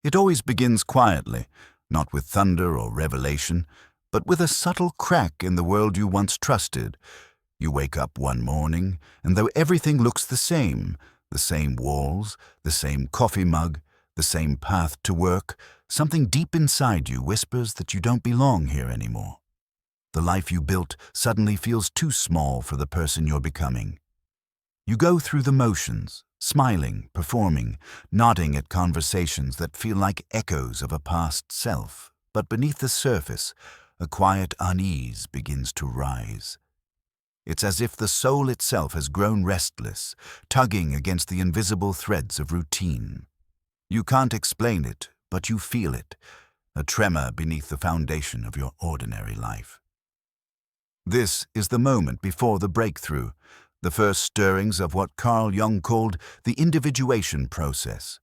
It always begins quietly, not with thunder or revelation, but with a subtle crack in the world you once trusted. You wake up one morning, and though everything looks the same walls, the same coffee mug, the same path to work, something deep inside you whispers that you don't belong here anymore. The life you built suddenly feels too small for the person you're becoming. You go through the motions, smiling, performing, nodding at conversations that feel like echoes of a past self, but beneath the surface, a quiet unease begins to rise. It's as if the soul itself has grown restless, tugging against the invisible threads of routine. You can't explain it, but you feel it, a tremor beneath the foundation of your ordinary life. This is the moment before the breakthrough, the first stirrings of what Jung called the individuation process,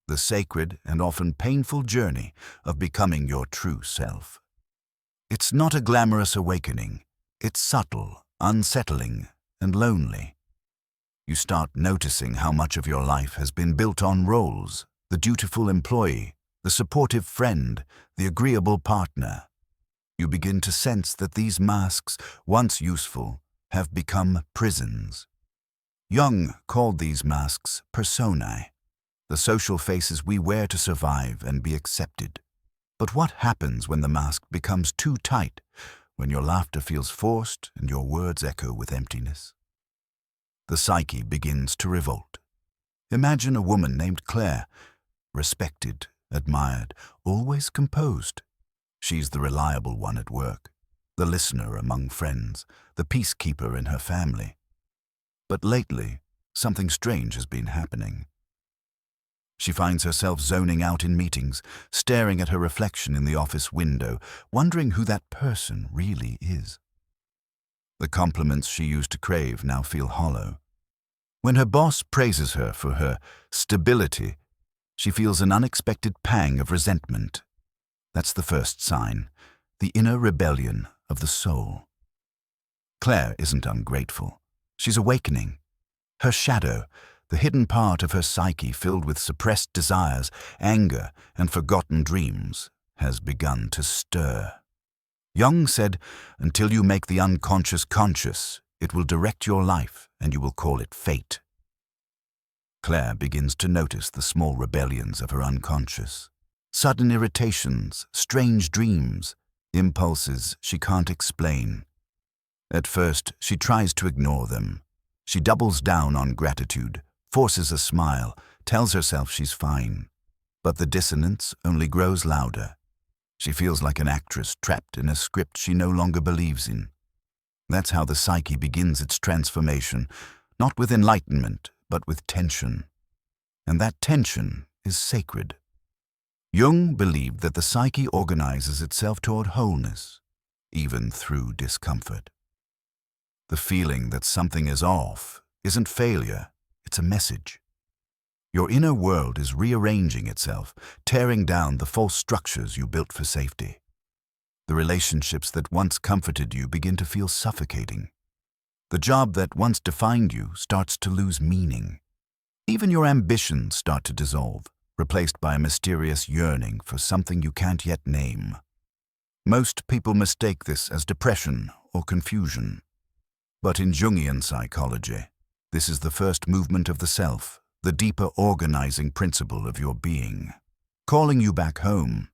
the sacred and often painful journey of becoming your true self. It's not a glamorous awakening. It's subtle, unsettling, and lonely. You start noticing how much of your life has been built on roles: the dutiful employee, the supportive friend, the agreeable partner. You begin to sense that these masks, once useful, have become prisons. Jung called these masks personae, the social faces we wear to survive and be accepted. But what happens when the mask becomes too tight, when your laughter feels forced and your words echo with emptiness? The psyche begins to revolt. Imagine a woman named Claire, respected, admired, always composed. She's the reliable one at work, the listener among friends, the peacekeeper in her family. But lately, something strange has been happening. She finds herself zoning out in meetings, staring at her reflection in the office window, wondering who that person really is. The compliments she used to crave now feel hollow. When her boss praises her for her stability, she feels an unexpected pang of resentment. That's the first sign, the inner rebellion of the soul. Claire isn't ungrateful. She's awakening. Her shadow, the hidden part of her psyche filled with suppressed desires, anger, and forgotten dreams, has begun to stir. Jung said, until you make the unconscious conscious, it will direct your life and you will call it fate. Claire begins to notice the small rebellions of her unconscious. Sudden irritations, strange dreams, impulses she can't explain. At first, she tries to ignore them. She doubles down on gratitude, forces a smile, tells herself she's fine. But the dissonance only grows louder. She feels like an actress trapped in a script she no longer believes in. That's how the psyche begins its transformation, not with enlightenment, but with tension. And that tension is sacred. Jung believed that the psyche organizes itself toward wholeness, even through discomfort. The feeling that something is off isn't failure, it's a message. Your inner world is rearranging itself, tearing down the false structures you built for safety. The relationships that once comforted you begin to feel suffocating. The job that once defined you starts to lose meaning. Even your ambitions start to dissolve, replaced by a mysterious yearning for something you can't yet name. Most people mistake this as depression or confusion. But in Jungian psychology, this is the first movement of the self, the deeper organizing principle of your being, calling you back home.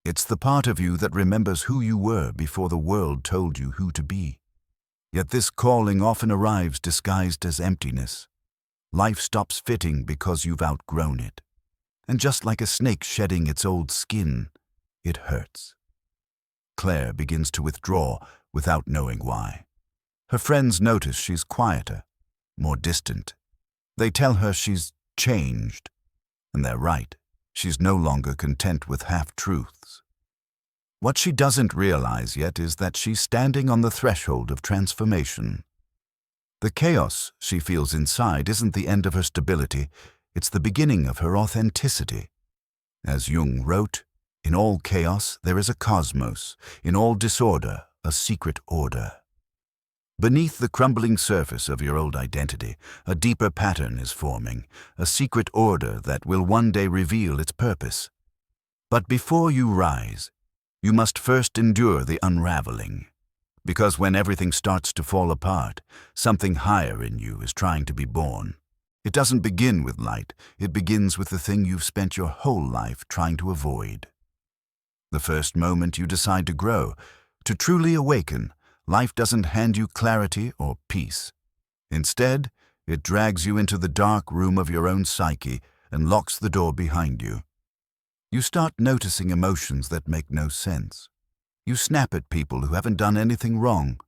It's the part of you that remembers who you were before the world told you who to be. Yet this calling often arrives disguised as emptiness. Life stops fitting because you've outgrown it. And just like a snake shedding its old skin, it hurts. Claire begins to withdraw without knowing why. Her friends notice she's quieter, more distant. They tell her she's changed, and they're right. She's no longer content with half-truths. What she doesn't realize yet is that she's standing on the threshold of transformation. The chaos she feels inside isn't the end of her stability, it's the beginning of her authenticity. As Jung wrote, in all chaos there is a cosmos, in all disorder a secret order. Beneath the crumbling surface of your old identity, a deeper pattern is forming, a secret order that will one day reveal its purpose. But before you rise, you must first endure the unraveling. Because when everything starts to fall apart, something higher in you is trying to be born. It doesn't begin with light, it begins with the thing you've spent your whole life trying to avoid. The first moment you decide to grow, to truly awaken, life doesn't hand you clarity or peace. Instead, it drags you into the dark room of your own psyche and locks the door behind you. You start noticing emotions that make no sense. You snap at people who haven't done anything wrong.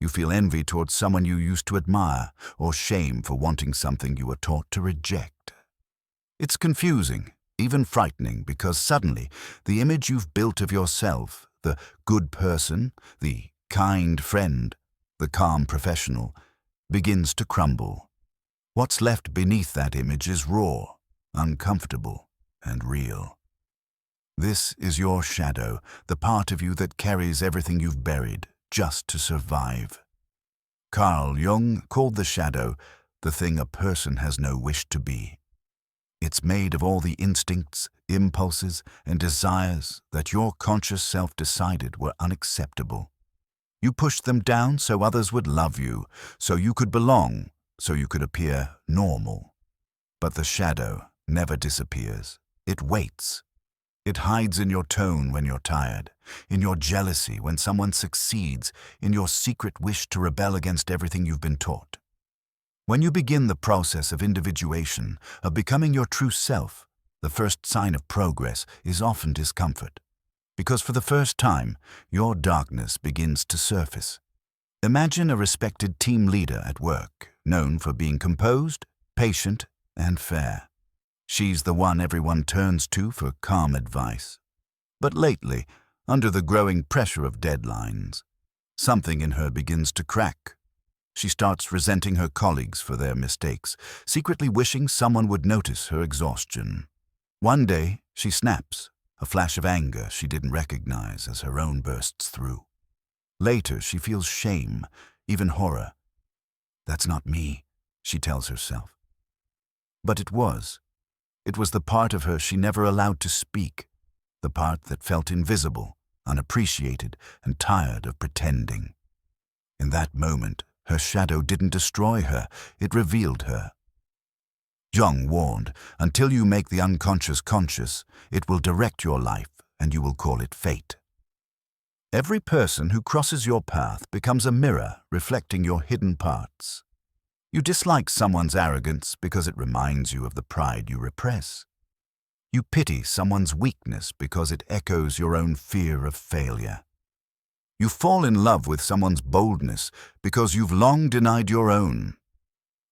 You feel envy towards someone you used to admire, or shame for wanting something you were taught to reject. It's confusing, even frightening, because suddenly the image you've built of yourself, the good person, the kind friend, the calm professional, begins to crumble. What's left beneath that image is raw, uncomfortable, and real. This is your shadow, the part of you that carries everything you've buried just to survive. Carl Jung called the shadow the thing a person has no wish to be. It's made of all the instincts, impulses, and desires that your conscious self decided were unacceptable. You pushed them down so others would love you, so you could belong, so you could appear normal. But the shadow never disappears. It waits. It hides in your tone when you're tired, in your jealousy when someone succeeds, in your secret wish to rebel against everything you've been taught. When you begin the process of individuation, of becoming your true self, the first sign of progress is often discomfort. Because for the first time, your darkness begins to surface. Imagine a respected team leader at work, known for being composed, patient, and fair. She's the one everyone turns to for calm advice. But lately, under the growing pressure of deadlines, something in her begins to crack. She starts resenting her colleagues for their mistakes, secretly wishing someone would notice her exhaustion. One day, she snaps, a flash of anger she didn't recognize as her own bursts through. Later, she feels shame, even horror. That's not me, she tells herself. But it was. It was the part of her she never allowed to speak, the part that felt invisible, unappreciated, and tired of pretending. In that moment, her shadow didn't destroy her, it revealed her. Jung warned, until you make the unconscious conscious, it will direct your life, and you will call it fate. Every person who crosses your path becomes a mirror reflecting your hidden parts. You dislike someone's arrogance because it reminds you of the pride you repress. You pity someone's weakness because it echoes your own fear of failure. You fall in love with someone's boldness because you've long denied your own.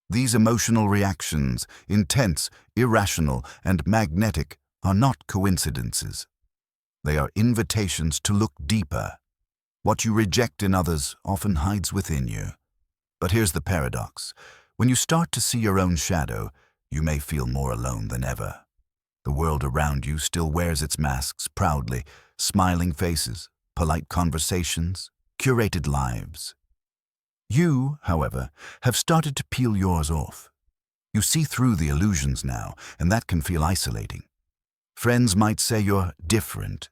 These emotional reactions, intense, irrational, and magnetic, are not coincidences. They are invitations to look deeper. What you reject in others often hides within you. But here's the paradox. When you start to see your own shadow, you may feel more alone than ever. The world around you still wears its masks proudly, smiling faces, polite conversations, curated lives. You, however, have started to peel yours off. You see through the illusions now, and that can feel isolating. Friends might say you're different.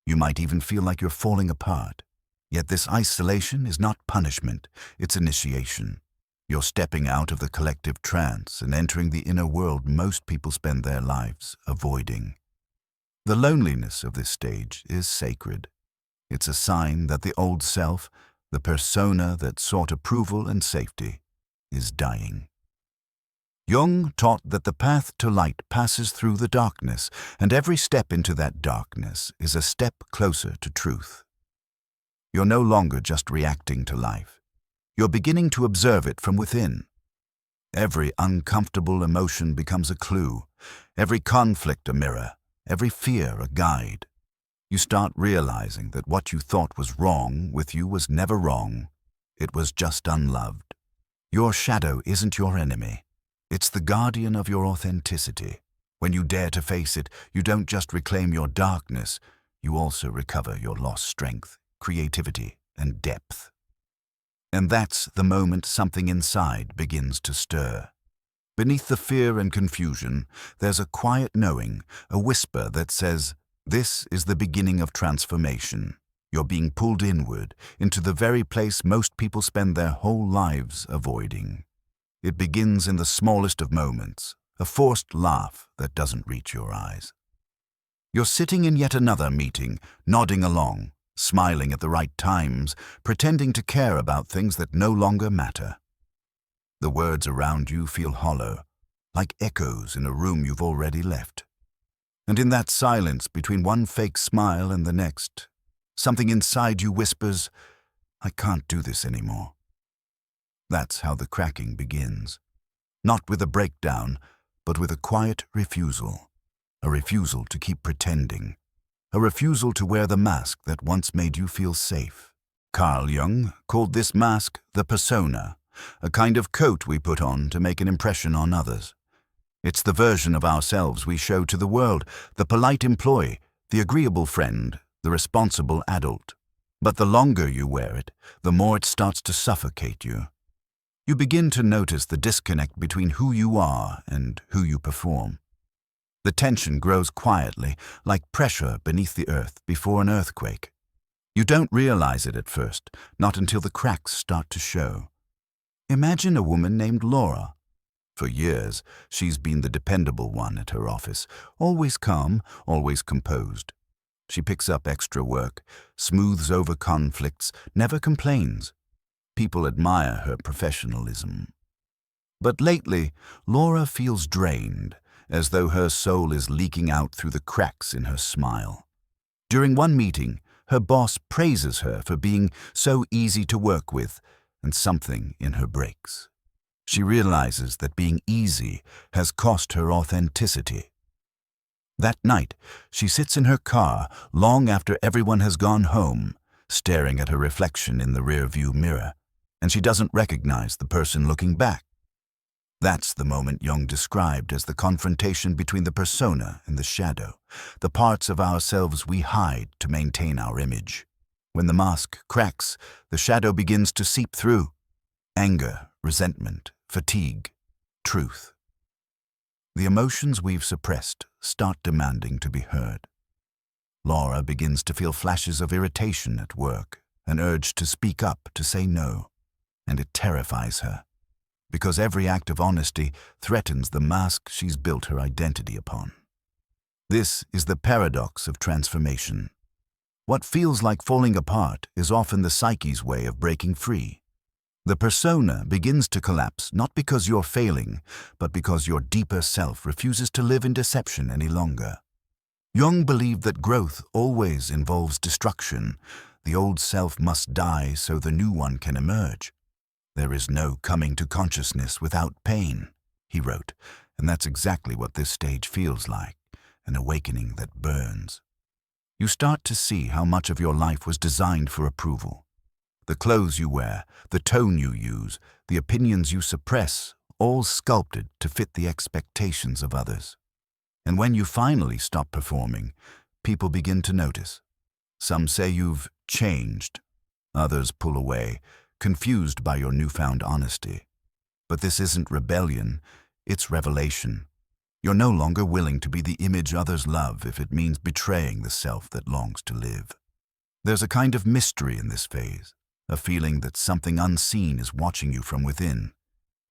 You might even feel like you're falling apart. Yet this isolation is not punishment, it's initiation. You're stepping out of the collective trance and entering the inner world most people spend their lives avoiding. The loneliness of this stage is sacred. It's a sign that the old self, the persona that sought approval and safety, is dying. Jung taught that the path to light passes through the darkness, and every step into that darkness is a step closer to truth. You're no longer just reacting to life. You're beginning to observe it from within. Every uncomfortable emotion becomes a clue, every conflict a mirror, every fear a guide. You start realizing that what you thought was wrong with you was never wrong. It was just unloved. Your shadow isn't your enemy. It's the guardian of your authenticity. When you dare to face it, you don't just reclaim your darkness, you also recover your lost strength, creativity, and depth. And that's the moment something inside begins to stir. Beneath the fear and confusion, there's a quiet knowing, a whisper that says, This is the beginning of transformation. You're being pulled inward, into the very place most people spend their whole lives avoiding. It begins in the smallest of moments, a forced laugh that doesn't reach your eyes. You're sitting in yet another meeting, nodding along, smiling at the right times, pretending to care about things that no longer matter. The words around you feel hollow, like echoes in a room you've already left. And in that silence between one fake smile and the next, something inside you whispers, "I can't do this anymore." That's how the cracking begins. Not with a breakdown, but with a quiet refusal. A refusal to keep pretending. A refusal to wear the mask that once made you feel safe. Carl Jung called this mask the persona, a kind of coat we put on to make an impression on others. It's the version of ourselves we show to the world, the polite employee, the agreeable friend, the responsible adult. But the longer you wear it, the more it starts to suffocate you. You begin to notice the disconnect between who you are and who you perform. The tension grows quietly, like pressure beneath the earth before an earthquake. You don't realize it at first, not until the cracks start to show. Imagine a woman named Laura. For years, she's been the dependable one at her office, always calm, always composed. She picks up extra work, smooths over conflicts, never complains. People admire her professionalism. But lately, Laura feels drained, as though her soul is leaking out through the cracks in her smile. During one meeting, her boss praises her for being so easy to work with, and something in her breaks. She realizes that being easy has cost her authenticity. That night, she sits in her car long after everyone has gone home, staring at her reflection in the rearview mirror, and she doesn't recognize the person looking back. That's the moment Jung described as the confrontation between the persona and the shadow, the parts of ourselves we hide to maintain our image. When the mask cracks, the shadow begins to seep through. Anger, resentment, fatigue, truth. The emotions we've suppressed start demanding to be heard. Laura begins to feel flashes of irritation at work, an urge to speak up, to say no, and it terrifies her, because every act of honesty threatens the mask she's built her identity upon. This is the paradox of transformation. What feels like falling apart is often the psyche's way of breaking free. The persona begins to collapse not because you're failing, but because your deeper self refuses to live in deception any longer. Jung believed that growth always involves destruction. The old self must die so the new one can emerge. There is no coming to consciousness without pain, he wrote, and that's exactly what this stage feels like, an awakening that burns. You start to see how much of your life was designed for approval. The clothes you wear, the tone you use, the opinions you suppress, all sculpted to fit the expectations of others. And when you finally stop performing, people begin to notice. Some say you've changed. Others pull away, confused by your newfound honesty. But this isn't rebellion, it's revelation. You're no longer willing to be the image others love if it means betraying the self that longs to live. There's a kind of mystery in this phase, a feeling that something unseen is watching you from within.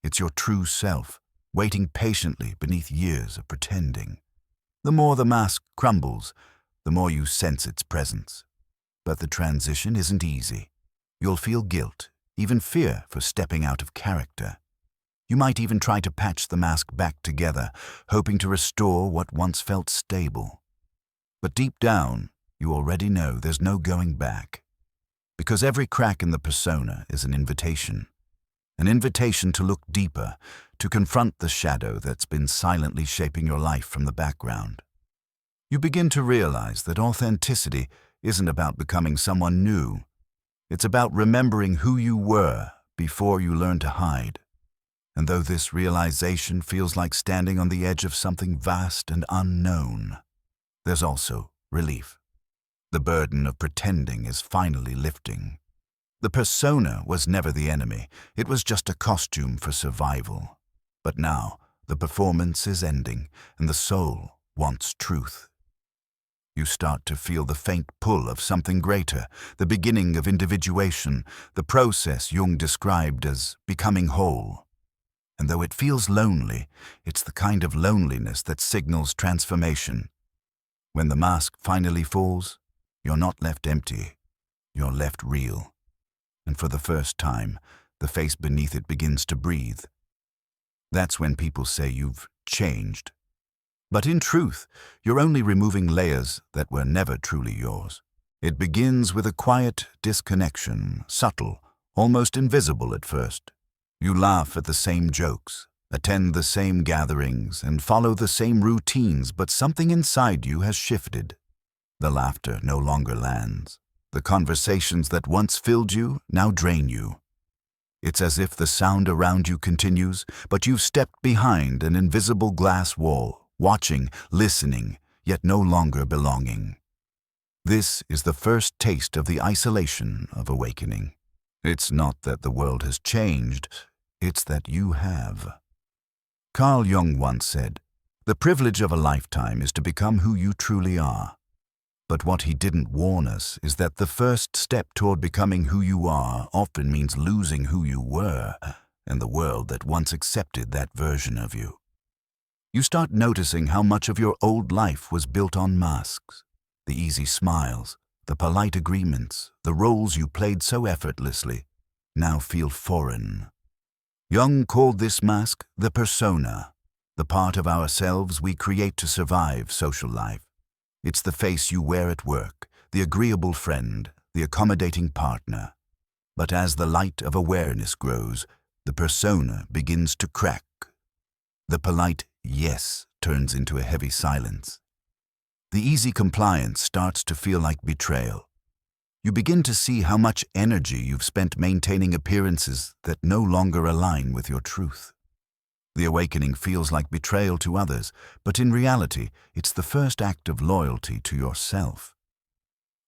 It's your true self, waiting patiently beneath years of pretending. The more the mask crumbles, the more you sense its presence. But the transition isn't easy. You'll feel guilt, even fear for stepping out of character. You might even try to patch the mask back together, hoping to restore what once felt stable. But deep down, you already know there's no going back. Because every crack in the persona is an invitation to look deeper, to confront the shadow that's been silently shaping your life from the background. You begin to realize that authenticity isn't about becoming someone new. It's about remembering who you were before you learned to hide. And though this realization feels like standing on the edge of something vast and unknown, there's also relief. The burden of pretending is finally lifting. The persona was never the enemy. It was just a costume for survival. But now, the performance is ending, and the soul wants truth. You start to feel the faint pull of something greater, the beginning of individuation, the process Jung described as becoming whole. And though it feels lonely, it's the kind of loneliness that signals transformation. When the mask finally falls, you're not left empty, you're left real. And for the first time, the face beneath it begins to breathe. That's when people say you've changed. But in truth, you're only removing layers that were never truly yours. It begins with a quiet disconnection, subtle, almost invisible at first. You laugh at the same jokes, attend the same gatherings, and follow the same routines, but something inside you has shifted. The laughter no longer lands. The conversations that once filled you now drain you. It's as if the sound around you continues, but you've stepped behind an invisible glass wall, watching, listening, yet no longer belonging. This is the first taste of the isolation of awakening. It's not that the world has changed, it's that you have. Carl Jung once said, "The privilege of a lifetime is to become who you truly are." But what he didn't warn us is that the first step toward becoming who you are often means losing who you were and the world that once accepted that version of you. You start noticing how much of your old life was built on masks, the easy smiles, the polite agreements, the roles you played so effortlessly, now feel foreign. Jung called this mask the persona, the part of ourselves we create to survive social life. It's the face you wear at work, the agreeable friend, the accommodating partner. But as the light of awareness grows, the persona begins to crack. The polite yes turns into a heavy silence. The easy compliance starts to feel like betrayal. You begin to see how much energy you've spent maintaining appearances that no longer align with your truth. The awakening feels like betrayal to others, but in reality, it's the first act of loyalty to yourself.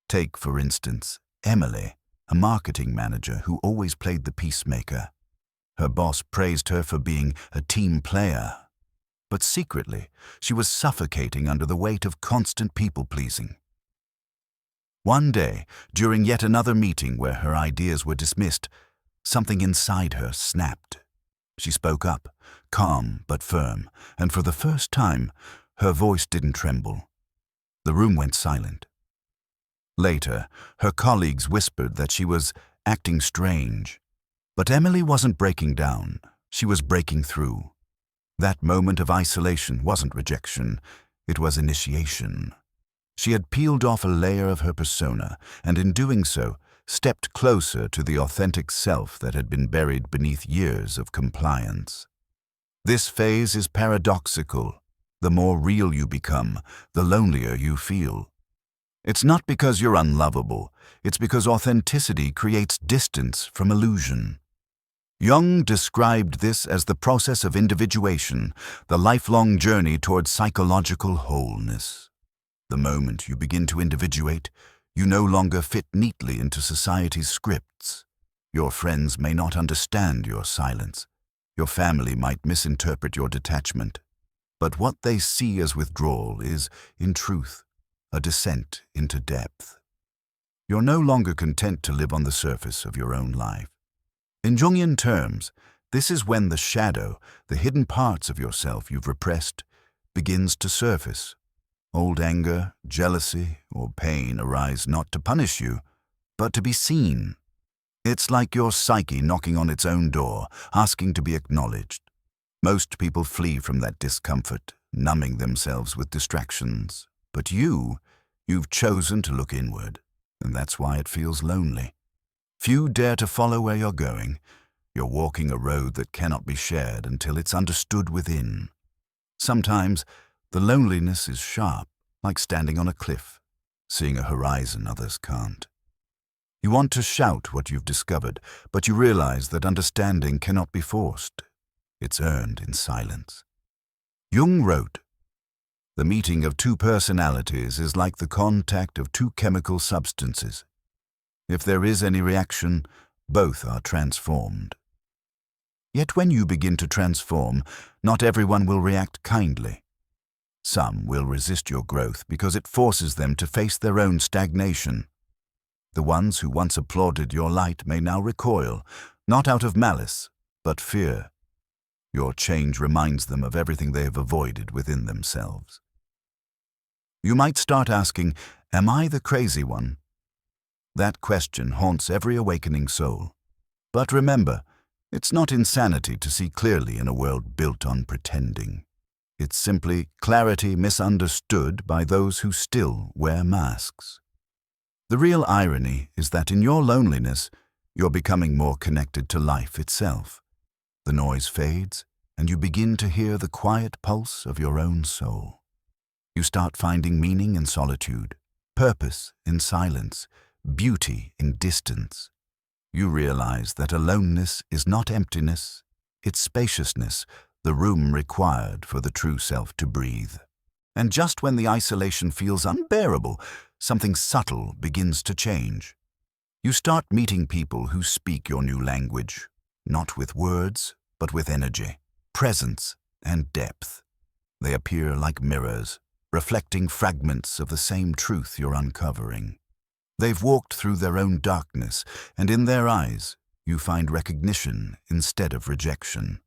Take, for instance, Emily, a marketing manager who always played the peacemaker. Her boss praised her for being a team player. But secretly, she was suffocating under the weight of constant people-pleasing. One day, during yet another meeting where her ideas were dismissed, something inside her snapped. She spoke up, calm but firm, and for the first time, her voice didn't tremble. The room went silent. Later, her colleagues whispered that she was acting strange. But Emily wasn't breaking down, she was breaking through. That moment of isolation wasn't rejection, it was initiation. She had peeled off a layer of her persona, and in doing so, stepped closer to the authentic self that had been buried beneath years of compliance. This phase is paradoxical. The more real you become, the lonelier you feel. It's not because you're unlovable, it's because authenticity creates distance from illusion. Jung described this as the process of individuation, the lifelong journey towards psychological wholeness. The moment you begin to individuate, you no longer fit neatly into society's scripts. Your friends may not understand your silence. Your family might misinterpret your detachment. But what they see as withdrawal is, in truth, a descent into depth. You're no longer content to live on the surface of your own life. In Jungian terms, this is when the shadow, the hidden parts of yourself you've repressed, begins to surface. Old anger, jealousy, or pain arise not to punish you, but to be seen. It's like your psyche knocking on its own door, asking to be acknowledged. Most people flee from that discomfort, numbing themselves with distractions. But you've chosen to look inward, and that's why it feels lonely. Few dare to follow where you're going. You're walking a road that cannot be shared until it's understood within. Sometimes, the loneliness is sharp, like standing on a cliff, seeing a horizon others can't. You want to shout what you've discovered, but you realize that understanding cannot be forced. It's earned in silence. Jung wrote, "The meeting of two personalities is like the contact of two chemical substances. If there is any reaction, both are transformed." Yet when you begin to transform, not everyone will react kindly. Some will resist your growth because it forces them to face their own stagnation. The ones who once applauded your light may now recoil, not out of malice, but fear. Your change reminds them of everything they have avoided within themselves. You might start asking, "Am I the crazy one?" That question haunts every awakening soul. But remember, it's not insanity to see clearly in a world built on pretending. It's simply clarity misunderstood by those who still wear masks. The real irony is that in your loneliness, you're becoming more connected to life itself. The noise fades, and you begin to hear the quiet pulse of your own soul. You start finding meaning in solitude, purpose in silence, beauty in distance. You realize that aloneness is not emptiness, it's spaciousness, the room required for the true self to breathe. And just when the isolation feels unbearable, something subtle begins to change. You start meeting people who speak your new language, not with words, but with energy, presence, and depth. They appear like mirrors, reflecting fragments of the same truth you're uncovering. They've walked through their own darkness, and in their eyes, you find recognition instead of rejection.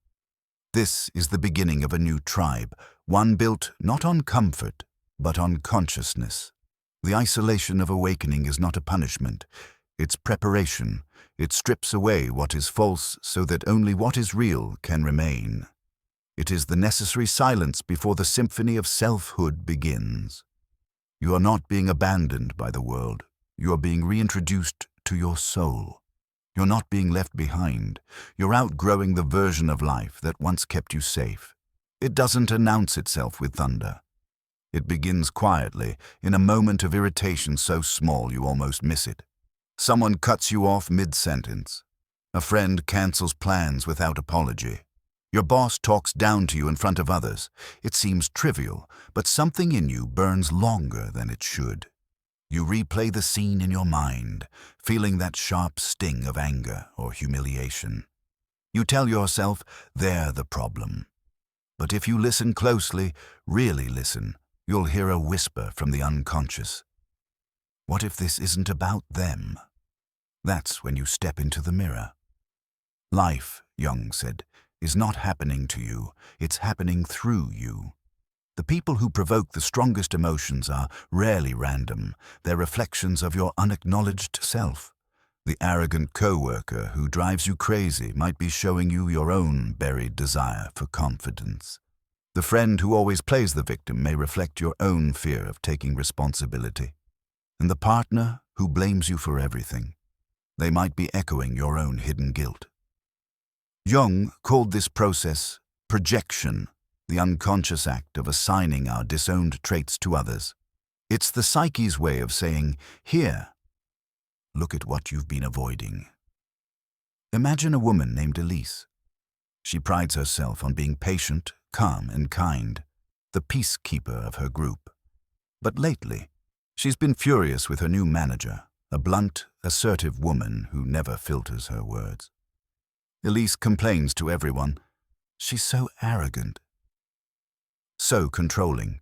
This is the beginning of a new tribe, one built not on comfort, but on consciousness. The isolation of awakening is not a punishment. It's preparation. It strips away what is false so that only what is real can remain. It is the necessary silence before the symphony of selfhood begins. You are not being abandoned by the world. You are being reintroduced to your soul. You're not being left behind. You're outgrowing the version of life that once kept you safe. It doesn't announce itself with thunder. It begins quietly, in a moment of irritation so small you almost miss it. Someone cuts you off mid-sentence. A friend cancels plans without apology. Your boss talks down to you in front of others. It seems trivial, but something in you burns longer than it should. You replay the scene in your mind, feeling that sharp sting of anger or humiliation. You tell yourself, they're the problem. But if you listen closely, really listen, you'll hear a whisper from the unconscious. What if this isn't about them? That's when you step into the mirror. Life, Jung said, is not happening to you, it's happening through you. The people who provoke the strongest emotions are rarely random. They're reflections of your unacknowledged self. The arrogant co-worker who drives you crazy might be showing you your own buried desire for confidence. The friend who always plays the victim may reflect your own fear of taking responsibility. And the partner who blames you for everything, they might be echoing your own hidden guilt. Jung called this process projection, the unconscious act of assigning our disowned traits to others. It's the psyche's way of saying, "Here, look at what you've been avoiding." Imagine a woman named Elise. She prides herself on being patient, calm, and kind, the peacekeeper of her group. But lately, she's been furious with her new manager, a blunt, assertive woman who never filters her words. Elise complains to everyone, "She's so arrogant, so controlling."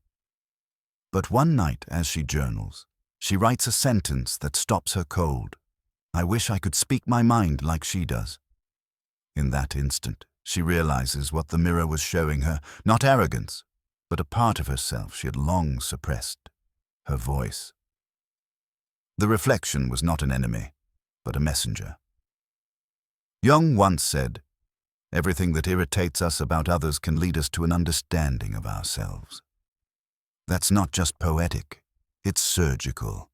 But one night, as she journals, she writes a sentence that stops her cold. "I wish I could speak my mind like she does." In that instant, she realizes what the mirror was showing her, not arrogance, but a part of herself she had long suppressed, her voice. The reflection was not an enemy, but a messenger. Jung once said, "Everything that irritates us about others can lead us to an understanding of ourselves." That's not just poetic, it's surgical.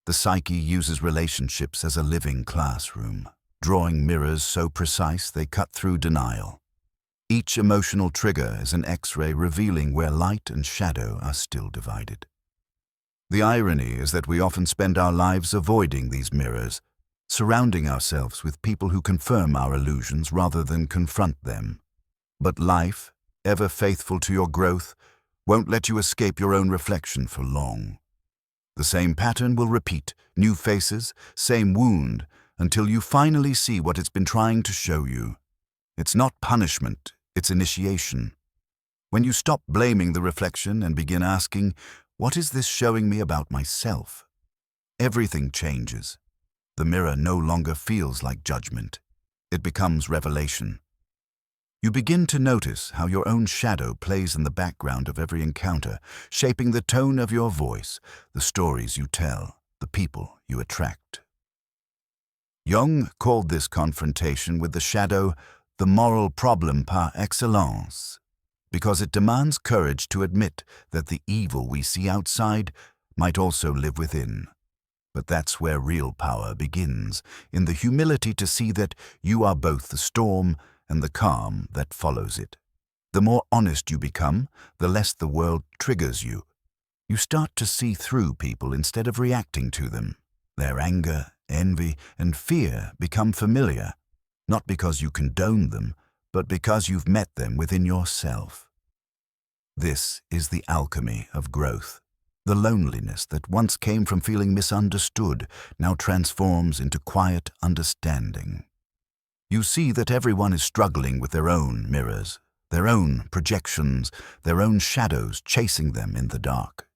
The psyche uses relationships as a living classroom, drawing mirrors so precise they cut through denial. Each emotional trigger is an X-ray revealing where light and shadow are still divided. The irony is that we often spend our lives avoiding these mirrors, surrounding ourselves with people who confirm our illusions rather than confront them. But life, ever faithful to your growth, won't let you escape your own reflection for long. The same pattern will repeat, new faces, same wound, until you finally see what it's been trying to show you. It's not punishment, it's initiation. When you stop blaming the reflection and begin asking, what is this showing me about myself? Everything changes. The mirror no longer feels like judgment. It becomes revelation. You begin to notice how your own shadow plays in the background of every encounter, shaping the tone of your voice, the stories you tell, the people you attract. Jung called this confrontation with the shadow the moral problem par excellence, because it demands courage to admit that the evil we see outside might also live within. But that's where real power begins, in the humility to see that you are both the storm and the calm that follows it. The more honest you become, the less the world triggers you. You start to see through people instead of reacting to them. Their anger, envy, and fear become familiar, not because you condone them, but because you've met them within yourself. This is the alchemy of growth. The loneliness that once came from feeling misunderstood now transforms into quiet understanding. You see that everyone is struggling with their own mirrors, their own projections, their own shadows chasing them in the dark.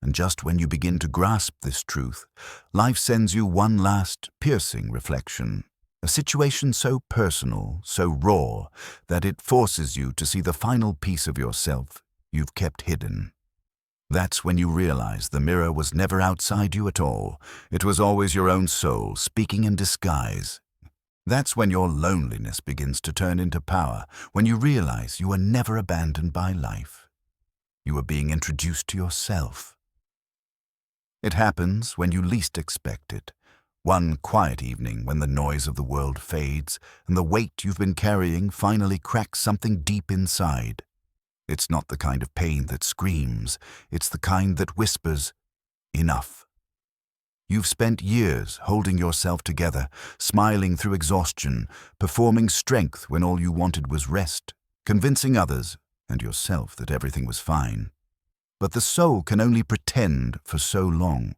And just when you begin to grasp this truth, life sends you one last piercing reflection, a situation so personal, so raw, that it forces you to see the final piece of yourself you've kept hidden. That's when you realize the mirror was never outside you at all. It was always your own soul speaking in disguise. That's when your loneliness begins to turn into power, when you realize you were never abandoned by life. You were being introduced to yourself. It happens when you least expect it. One quiet evening when the noise of the world fades and the weight you've been carrying finally cracks something deep inside. It's not the kind of pain that screams, it's the kind that whispers, enough. You've spent years holding yourself together, smiling through exhaustion, performing strength when all you wanted was rest, convincing others and yourself that everything was fine. But the soul can only pretend for so long.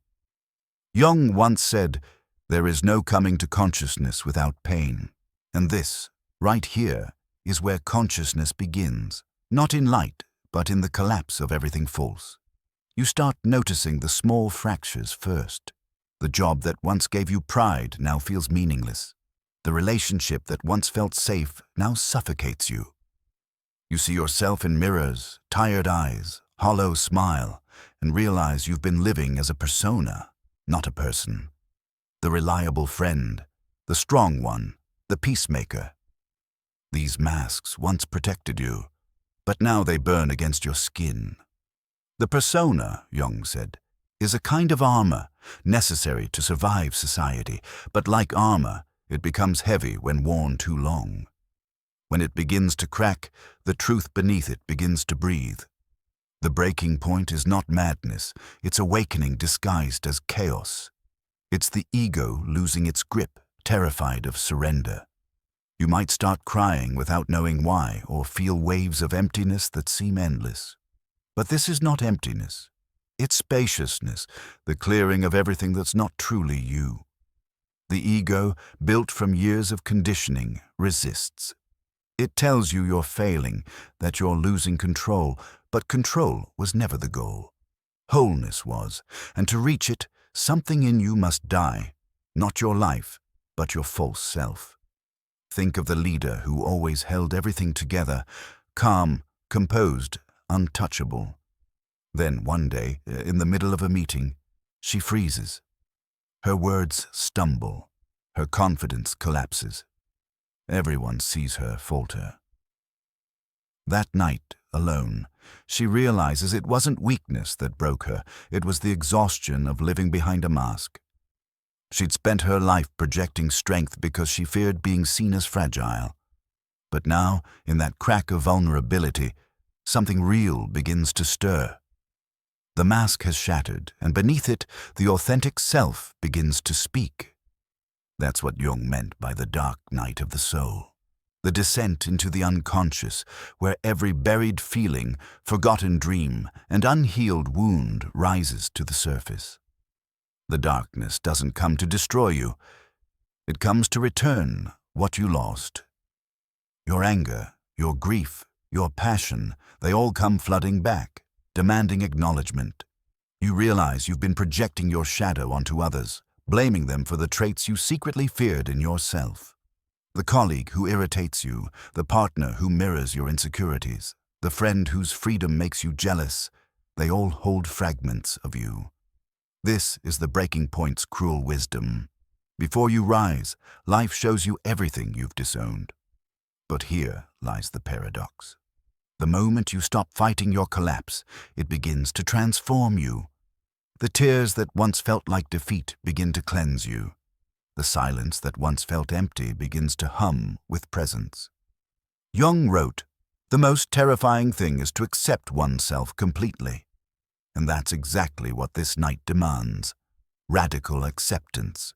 Jung once said, "There is no coming to consciousness without pain." And this, right here, is where consciousness begins. Not in light, but in the collapse of everything false. You start noticing the small fractures first. The job that once gave you pride now feels meaningless. The relationship that once felt safe now suffocates you. You see yourself in mirrors, tired eyes, hollow smile, and realize you've been living as a persona, not a person. The reliable friend, the strong one, the peacemaker. These masks once protected you, but now they burn against your skin. The persona, Jung said, is a kind of armor necessary to survive society, but like armor, it becomes heavy when worn too long. When it begins to crack, the truth beneath it begins to breathe. The breaking point is not madness, it's awakening disguised as chaos. It's the ego losing its grip, terrified of surrender. You might start crying without knowing why, or feel waves of emptiness that seem endless. But this is not emptiness. It's spaciousness, the clearing of everything that's not truly you. The ego, built from years of conditioning, resists. It tells you you're failing, that you're losing control, but control was never the goal. Wholeness was, and to reach it, something in you must die, not your life, but your false self. Think of the leader who always held everything together, calm, composed, untouchable. Then one day, in the middle of a meeting, she freezes. Her words stumble. Her confidence collapses. Everyone sees her falter. That night, alone, she realizes it wasn't weakness that broke her, it was the exhaustion of living behind a mask. She'd spent her life projecting strength because she feared being seen as fragile. But now, in that crack of vulnerability, something real begins to stir. The mask has shattered, and beneath it, the authentic self begins to speak. That's what Jung meant by the dark night of the soul. The descent into the unconscious, where every buried feeling, forgotten dream, and unhealed wound rises to the surface. The darkness doesn't come to destroy you. It comes to return what you lost. Your anger, your grief, your passion, they all come flooding back, demanding acknowledgement. You realize you've been projecting your shadow onto others, blaming them for the traits you secretly feared in yourself. The colleague who irritates you, the partner who mirrors your insecurities, the friend whose freedom makes you jealous, they all hold fragments of you. This is the breaking point's cruel wisdom. Before you rise, life shows you everything you've disowned. But here lies the paradox. The moment you stop fighting your collapse, it begins to transform you. The tears that once felt like defeat begin to cleanse you. The silence that once felt empty begins to hum with presence. Jung wrote, "The most terrifying thing is to accept oneself completely." And that's exactly what this night demands. Radical acceptance.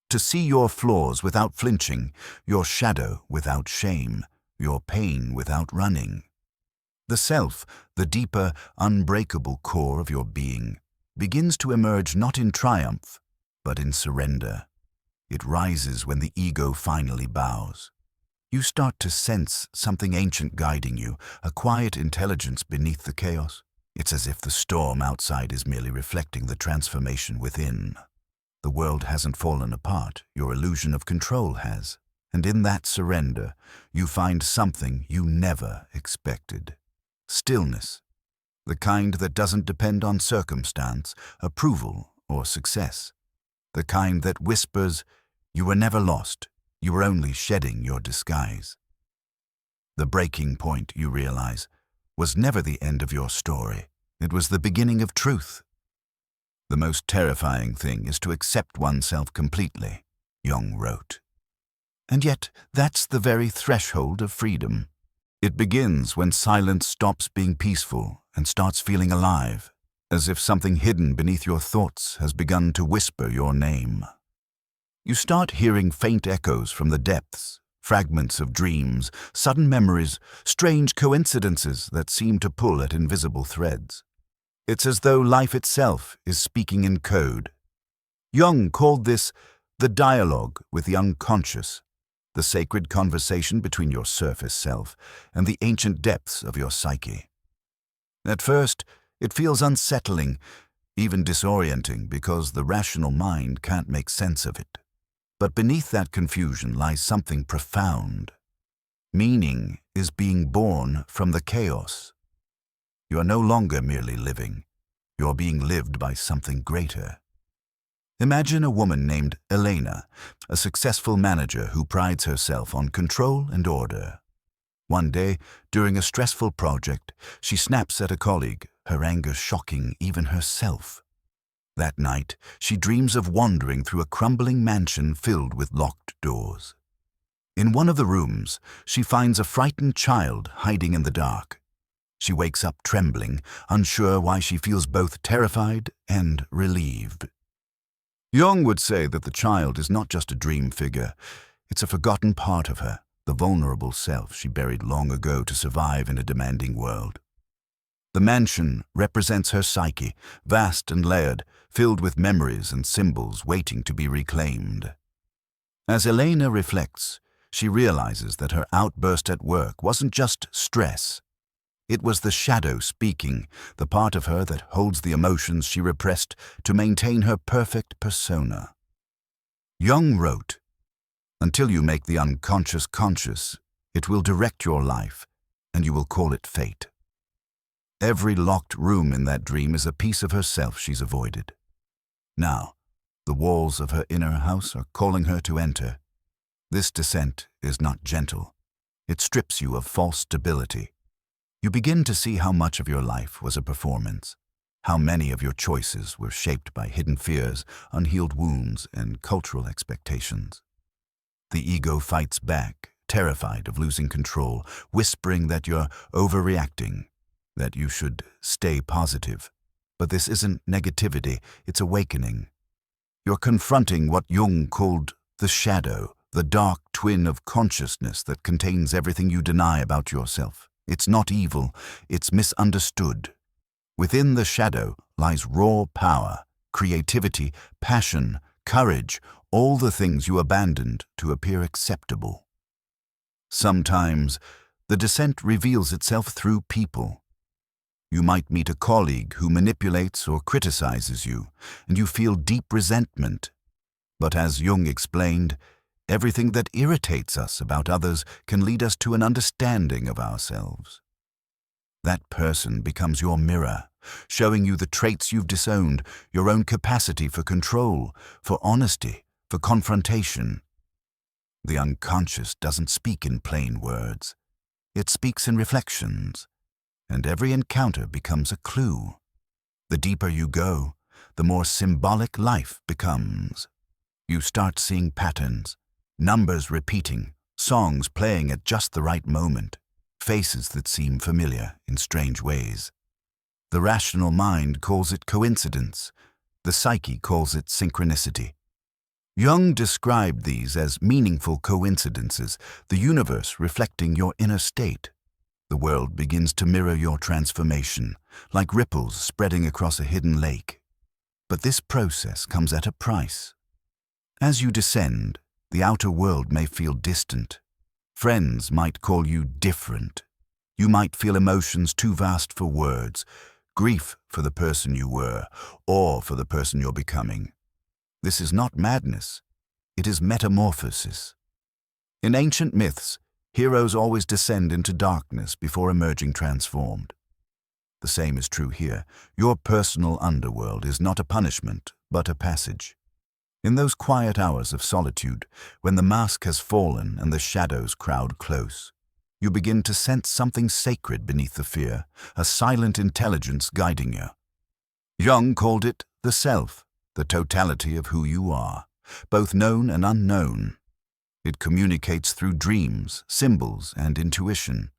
To see your flaws without flinching, your shadow without shame, your pain without running. The self, the deeper, unbreakable core of your being, begins to emerge not in triumph, but in surrender. It rises when the ego finally bows. You start to sense something ancient guiding you, a quiet intelligence beneath the chaos. It's as if the storm outside is merely reflecting the transformation within. The world hasn't fallen apart, your illusion of control has. And in that surrender, you find something you never expected. Stillness. The kind that doesn't depend on circumstance, approval, or success. The kind that whispers, "You were never lost, you were only shedding your disguise." The breaking point, you realize, was never the end of your story. It was the beginning of truth. The most terrifying thing is to accept oneself completely, Jung wrote. And yet, that's the very threshold of freedom. It begins when silence stops being peaceful and starts feeling alive, as if something hidden beneath your thoughts has begun to whisper your name. You start hearing faint echoes from the depths, fragments of dreams, sudden memories, strange coincidences that seem to pull at invisible threads. It's as though life itself is speaking in code. Jung called this the dialogue with the unconscious, the sacred conversation between your surface self and the ancient depths of your psyche. At first, it feels unsettling, even disorienting, because the rational mind can't make sense of it. But beneath that confusion lies something profound. Meaning is being born from the chaos. You are no longer merely living. You are being lived by something greater. Imagine a woman named Elena, a successful manager who prides herself on control and order. One day, during a stressful project, she snaps at a colleague, her anger shocking even herself. That night, she dreams of wandering through a crumbling mansion filled with locked doors. In one of the rooms, she finds a frightened child hiding in the dark. She wakes up trembling, unsure why she feels both terrified and relieved. Jung would say that the child is not just a dream figure, it's a forgotten part of her, the vulnerable self she buried long ago to survive in a demanding world. The mansion represents her psyche, vast and layered, filled with memories and symbols waiting to be reclaimed. As Elena reflects, she realizes that her outburst at work wasn't just stress. It was the shadow speaking, the part of her that holds the emotions she repressed to maintain her perfect persona. Jung wrote, "Until you make the unconscious conscious, it will direct your life, and you will call it fate." Every locked room in that dream is a piece of herself she's avoided. Now, the walls of her inner house are calling her to enter. This descent is not gentle. It strips you of false stability. You begin to see how much of your life was a performance, how many of your choices were shaped by hidden fears, unhealed wounds, and cultural expectations. The ego fights back, terrified of losing control, whispering that you're overreacting, that you should stay positive. But this isn't negativity, it's awakening. You're confronting what Jung called the shadow, the dark twin of consciousness that contains everything you deny about yourself. It's not evil, it's misunderstood. Within the shadow lies raw power, creativity, passion, courage, all the things you abandoned to appear acceptable. Sometimes, The descent reveals itself through people. You might meet a colleague who manipulates or criticizes you, and you feel deep resentment. But as Jung explained, everything that irritates us about others can lead us to an understanding of ourselves. That person becomes your mirror, showing you the traits you've disowned, your own capacity for control, for honesty, for confrontation. The unconscious doesn't speak in plain words. It speaks in reflections, and every encounter becomes a clue. The deeper you go, the more symbolic life becomes. You start seeing patterns, numbers repeating, songs playing at just the right moment, faces that seem familiar in strange ways. The rational mind calls it coincidence. The psyche calls it synchronicity. Jung described these as meaningful coincidences, the universe reflecting your inner state. The world begins to mirror your transformation, like ripples spreading across a hidden lake. But this process comes at a price. As you descend, the outer world may feel distant. Friends might call you different. You might feel emotions too vast for words, grief for the person you were, awe for the person you're becoming. This is not madness. It is metamorphosis. In ancient myths, heroes always descend into darkness before emerging transformed. The same is true here. Your personal underworld is not a punishment, but a passage. In those quiet hours of solitude, when the mask has fallen and the shadows crowd close, you begin to sense something sacred beneath the fear, a silent intelligence guiding you. Jung called it the self, the totality of who you are, both known and unknown. It communicates through dreams, symbols, and intuition.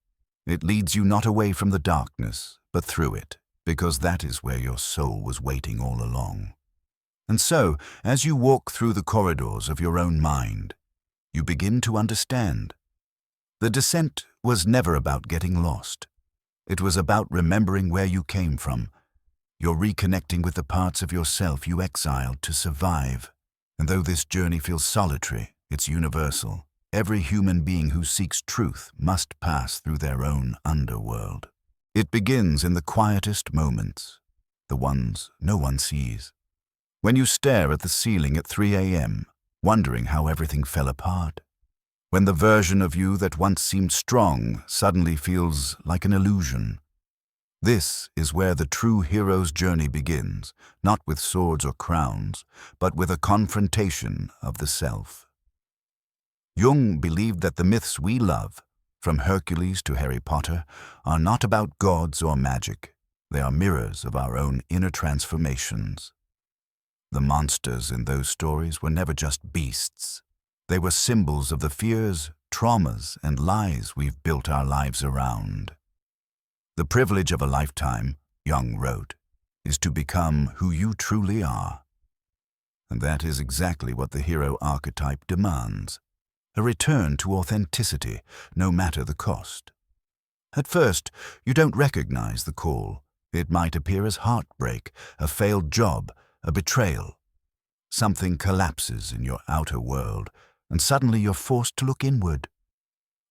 It leads you not away from the darkness, but through it, because that is where your soul was waiting all along. And so, as you walk through the corridors of your own mind, you begin to understand. The descent was never about getting lost. It was about remembering where you came from. You're reconnecting with the parts of yourself you exiled to survive. And though this journey feels solitary, it's universal. Every human being who seeks truth must pass through their own underworld. It begins in the quietest moments, the ones no one sees. When you stare at the ceiling at 3 a.m., wondering how everything fell apart. When the version of you that once seemed strong suddenly feels like an illusion. This is where the true hero's journey begins, not with swords or crowns, but with a confrontation of the self. Jung believed that the myths we love, from Hercules to Harry Potter, are not about gods or magic. They are mirrors of our own inner transformations. The monsters in those stories were never just beasts. They were symbols of the fears, traumas, and lies we've built our lives around. The privilege of a lifetime, Jung wrote, is to become who you truly are. And that is exactly what the hero archetype demands. A return to authenticity, no matter the cost. At first, you don't recognize the call. It might appear as heartbreak, a failed job, a betrayal. Something collapses in your outer world, and suddenly you're forced to look inward.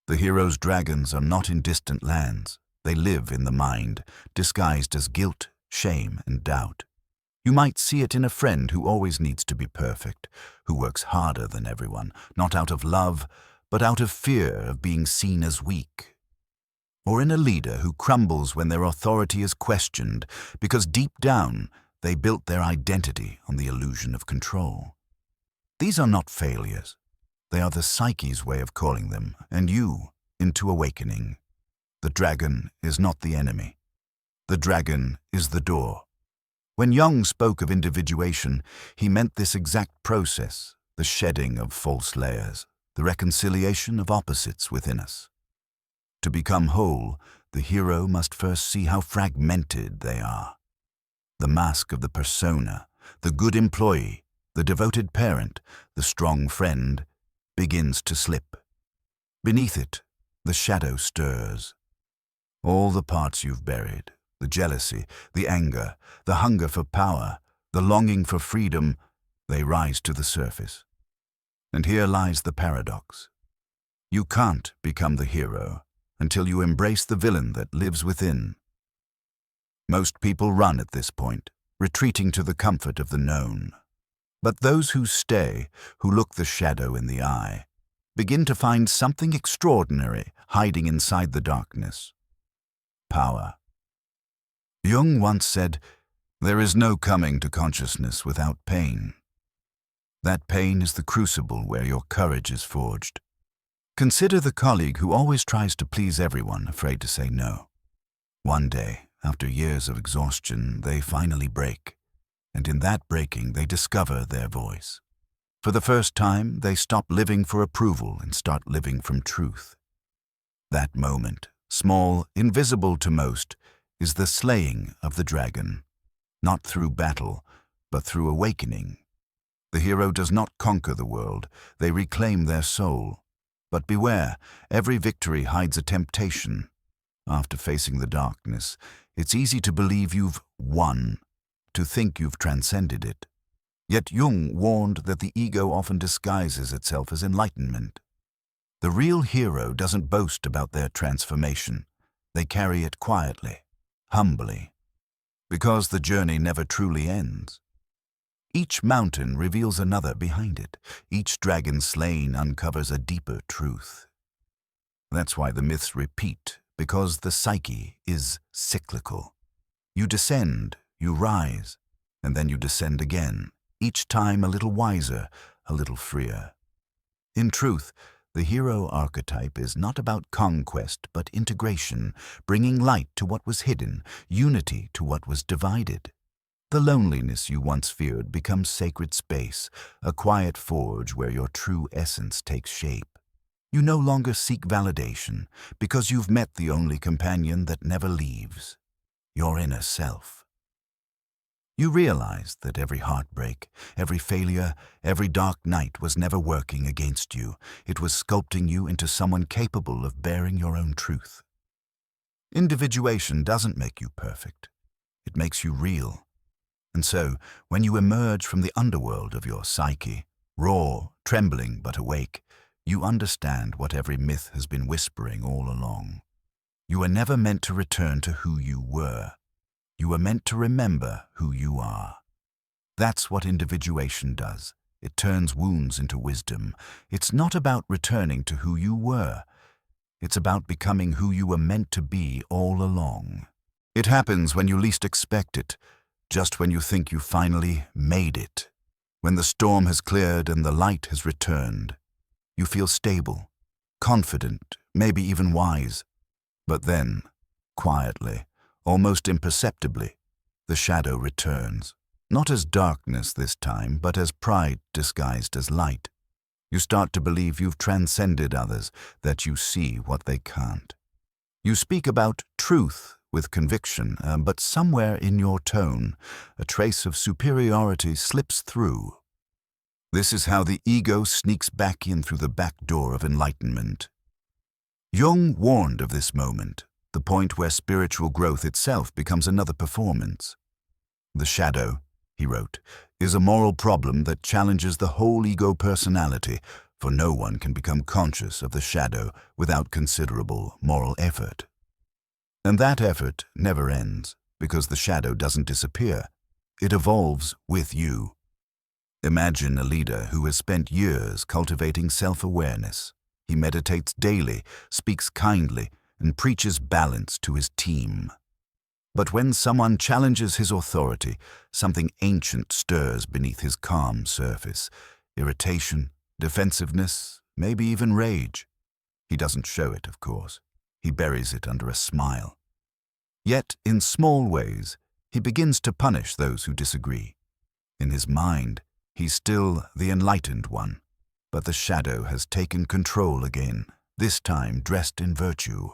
The hero's dragons are not in distant lands. They live in the mind, disguised as guilt, shame, and doubt. You might see it in a friend who always needs to be perfect, who works harder than everyone, not out of love, but out of fear of being seen as weak. Or in a leader who crumbles when their authority is questioned, because deep down they built their identity on the illusion of control. These are not failures. They are the psyche's way of calling them, and you, into awakening. The dragon is not the enemy. The dragon is the door. When Jung spoke of individuation, he meant this exact process, the shedding of false layers, the reconciliation of opposites within us. To become whole, the hero must first see how fragmented they are. The mask of the persona, the good employee, the devoted parent, the strong friend, begins to slip. Beneath it, the shadow stirs. All the parts you've buried, the jealousy, the anger, the hunger for power, the longing for freedom, they rise to the surface. And here lies the paradox. You can't become the hero until you embrace the villain that lives within. Most people run at this point, retreating to the comfort of the known. But those who stay, who look the shadow in the eye, begin to find something extraordinary hiding inside the darkness. Power. Jung once said, "There is no coming to consciousness without pain." That pain is the crucible where your courage is forged. Consider the colleague who always tries to please everyone, afraid to say no. One day, after years of exhaustion, they finally break, and in that breaking they discover their voice. For the first time, they stop living for approval and start living from truth. That moment, small, invisible to most, is the slaying of the dragon, not through battle, but through awakening. The hero does not conquer the world, they reclaim their soul. But beware, every victory hides a temptation. After facing the darkness, it's easy to believe you've won, to think you've transcended it. Yet Jung warned that the ego often disguises itself as enlightenment. The real hero doesn't boast about their transformation. They carry it quietly, humbly, because the journey never truly ends. Each mountain reveals another behind it. Each dragon slain uncovers a deeper truth. That's why the myths repeat, because the psyche is cyclical. You descend, you rise, and then you descend again, each time a little wiser, a little freer. In truth, the hero archetype is not about conquest, but integration, bringing light to what was hidden, unity to what was divided. The loneliness you once feared becomes sacred space, a quiet forge where your true essence takes shape. You no longer seek validation, because you've met the only companion that never leaves, your inner self. You realize that every heartbreak, every failure, every dark night was never working against you. It was sculpting you into someone capable of bearing your own truth. Individuation doesn't make you perfect. It makes you real. And so, when you emerge from the underworld of your psyche, raw, trembling but awake, you understand what every myth has been whispering all along. You were never meant to return to who you were. You were meant to remember who you are. That's what individuation does. It turns wounds into wisdom. It's not about returning to who you were. It's about becoming who you were meant to be all along. It happens when you least expect it, just when you think you finally made it. When the storm has cleared and the light has returned, you feel stable, confident, maybe even wise. But then, quietly, almost imperceptibly, the shadow returns. Not as darkness this time, but as pride disguised as light. You start to believe you've transcended others, that you see what they can't. You speak about truth with conviction, but somewhere in your tone, a trace of superiority slips through. This is how the ego sneaks back in through the back door of enlightenment. Jung warned of this moment, the point where spiritual growth itself becomes another performance. The shadow, he wrote, is a moral problem that challenges the whole ego personality, for no one can become conscious of the shadow without considerable moral effort. And that effort never ends, because the shadow doesn't disappear. It evolves with you. Imagine a leader who has spent years cultivating self-awareness. He meditates daily, speaks kindly, and preaches balance to his team. But when someone challenges his authority, something ancient stirs beneath his calm surface. Irritation, defensiveness, maybe even rage. He doesn't show it, of course. He buries it under a smile. Yet, in small ways, he begins to punish those who disagree. In his mind, he's still the enlightened one, but the shadow has taken control again, this time dressed in virtue.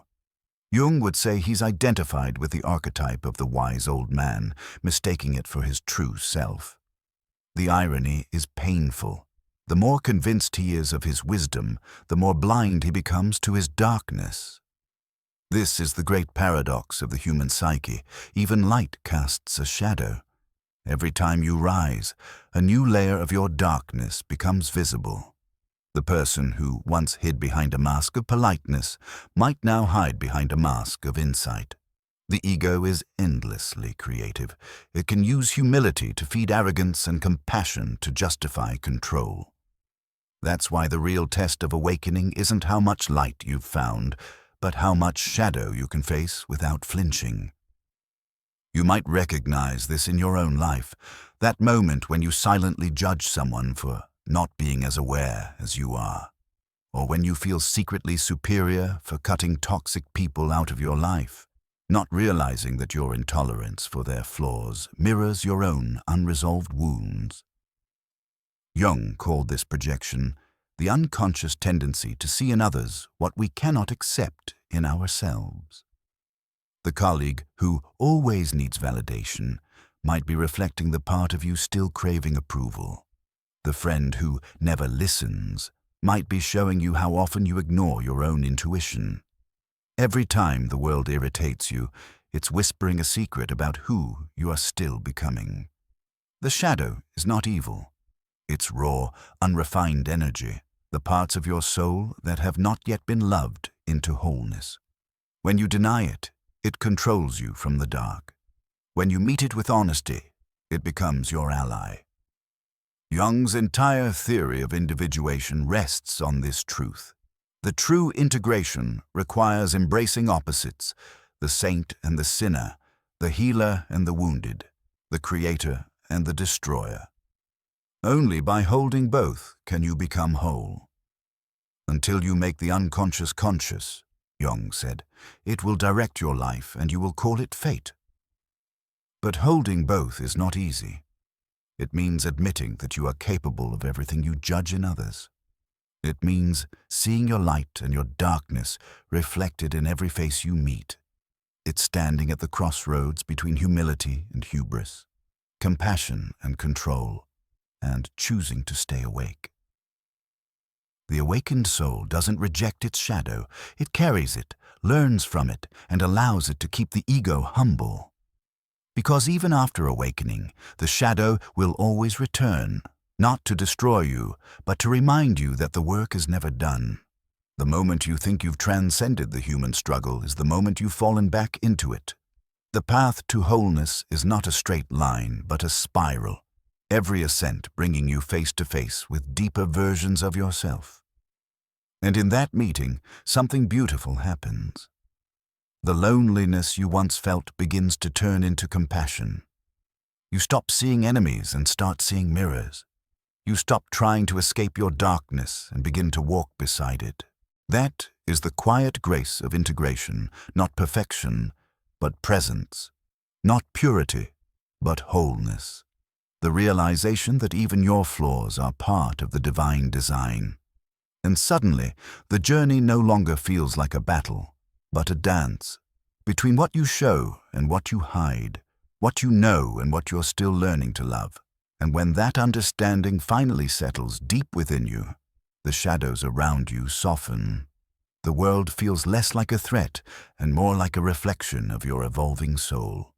Jung would say he's identified with the archetype of the wise old man, mistaking it for his true self. The irony is painful. The more convinced he is of his wisdom, the more blind he becomes to his darkness. This is the great paradox of the human psyche. Even light casts a shadow. Every time you rise, a new layer of your darkness becomes visible. The person who once hid behind a mask of politeness might now hide behind a mask of insight. The ego is endlessly creative. It can use humility to feed arrogance and compassion to justify control. That's why the real test of awakening isn't how much light you've found, but how much shadow you can face without flinching. You might recognize this in your own life, that moment when you silently judge someone for not being as aware as you are, or when you feel secretly superior for cutting toxic people out of your life, not realizing that your intolerance for their flaws mirrors your own unresolved wounds. Jung called this projection the unconscious tendency to see in others what we cannot accept in ourselves. The colleague who always needs validation might be reflecting the part of you still craving approval. The friend who never listens might be showing you how often you ignore your own intuition. Every time the world irritates you, it's whispering a secret about who you are still becoming. The shadow is not evil. It's raw, unrefined energy, the parts of your soul that have not yet been loved into wholeness. When you deny it, it controls you from the dark. When you meet it with honesty, it becomes your ally. Jung's entire theory of individuation rests on this truth. The true integration requires embracing opposites, the saint and the sinner, the healer and the wounded, the creator and the destroyer. Only by holding both can you become whole. Until you make the unconscious conscious, Jung said, it will direct your life and you will call it fate. But holding both is not easy. It means admitting that you are capable of everything you judge in others. It means seeing your light and your darkness reflected in every face you meet. It's standing at the crossroads between humility and hubris, compassion and control, and choosing to stay awake. The awakened soul doesn't reject its shadow. It carries it, learns from it, and allows it to keep the ego humble. Because even after awakening, the shadow will always return, not to destroy you, but to remind you that the work is never done. The moment you think you've transcended the human struggle is the moment you've fallen back into it. The path to wholeness is not a straight line, but a spiral, every ascent bringing you face to face with deeper versions of yourself. And in that meeting, something beautiful happens. The loneliness you once felt begins to turn into compassion. You stop seeing enemies and start seeing mirrors. You stop trying to escape your darkness and begin to walk beside it. That is the quiet grace of integration, not perfection, but presence. Not purity, but wholeness. The realization that even your flaws are part of the divine design. And suddenly, the journey no longer feels like a battle, but a dance, between what you show and what you hide, what you know and what you're still learning to love. And when that understanding finally settles deep within you, the shadows around you soften. The world feels less like a threat and more like a reflection of your evolving soul.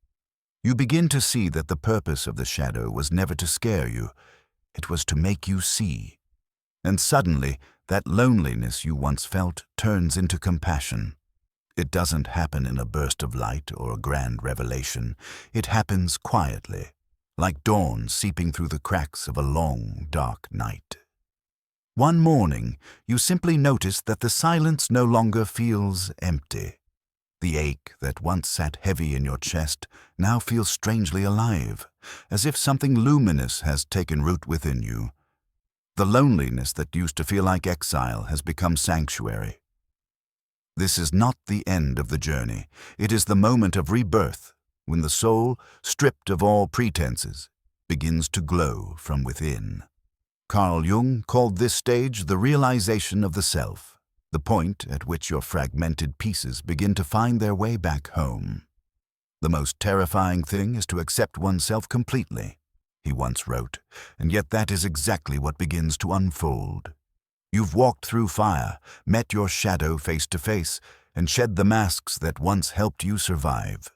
You begin to see that the purpose of the shadow was never to scare you, it was to make you see. And suddenly, that loneliness you once felt turns into compassion. It doesn't happen in a burst of light or a grand revelation. It happens quietly, like dawn seeping through the cracks of a long, dark night. One morning, you simply notice that the silence no longer feels empty. The ache that once sat heavy in your chest now feels strangely alive, as if something luminous has taken root within you. The loneliness that used to feel like exile has become sanctuary. This is not the end of the journey. It is the moment of rebirth, when the soul, stripped of all pretenses, begins to glow from within. Carl Jung called this stage the realization of the self, the point at which your fragmented pieces begin to find their way back home. The most terrifying thing is to accept oneself completely, he once wrote, and yet that is exactly what begins to unfold. You've walked through fire, met your shadow face to face, and shed the masks that once helped you survive.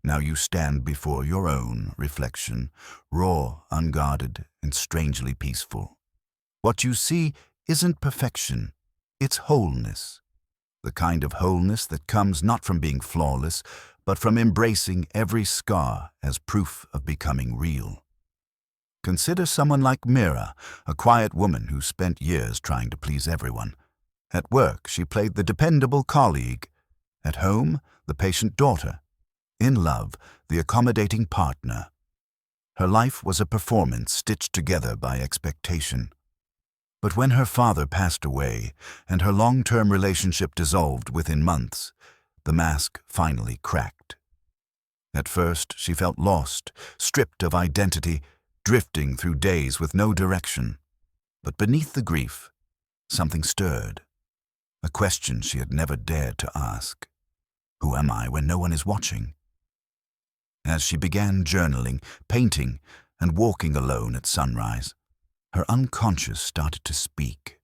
Now you stand before your own reflection, raw, unguarded, and strangely peaceful. What you see isn't perfection, it's wholeness. The kind of wholeness that comes not from being flawless, but from embracing every scar as proof of becoming real. Consider someone like Mira, a quiet woman who spent years trying to please everyone. At work, she played the dependable colleague. At home, the patient daughter. In love, the accommodating partner. Her life was a performance stitched together by expectation. But when her father passed away and her long-term relationship dissolved within months, the mask finally cracked. At first, she felt lost, stripped of identity, drifting through days with no direction. But beneath the grief, something stirred. A question she had never dared to ask. Who am I when no one is watching? As she began journaling, painting, and walking alone at sunrise, her unconscious started to speak.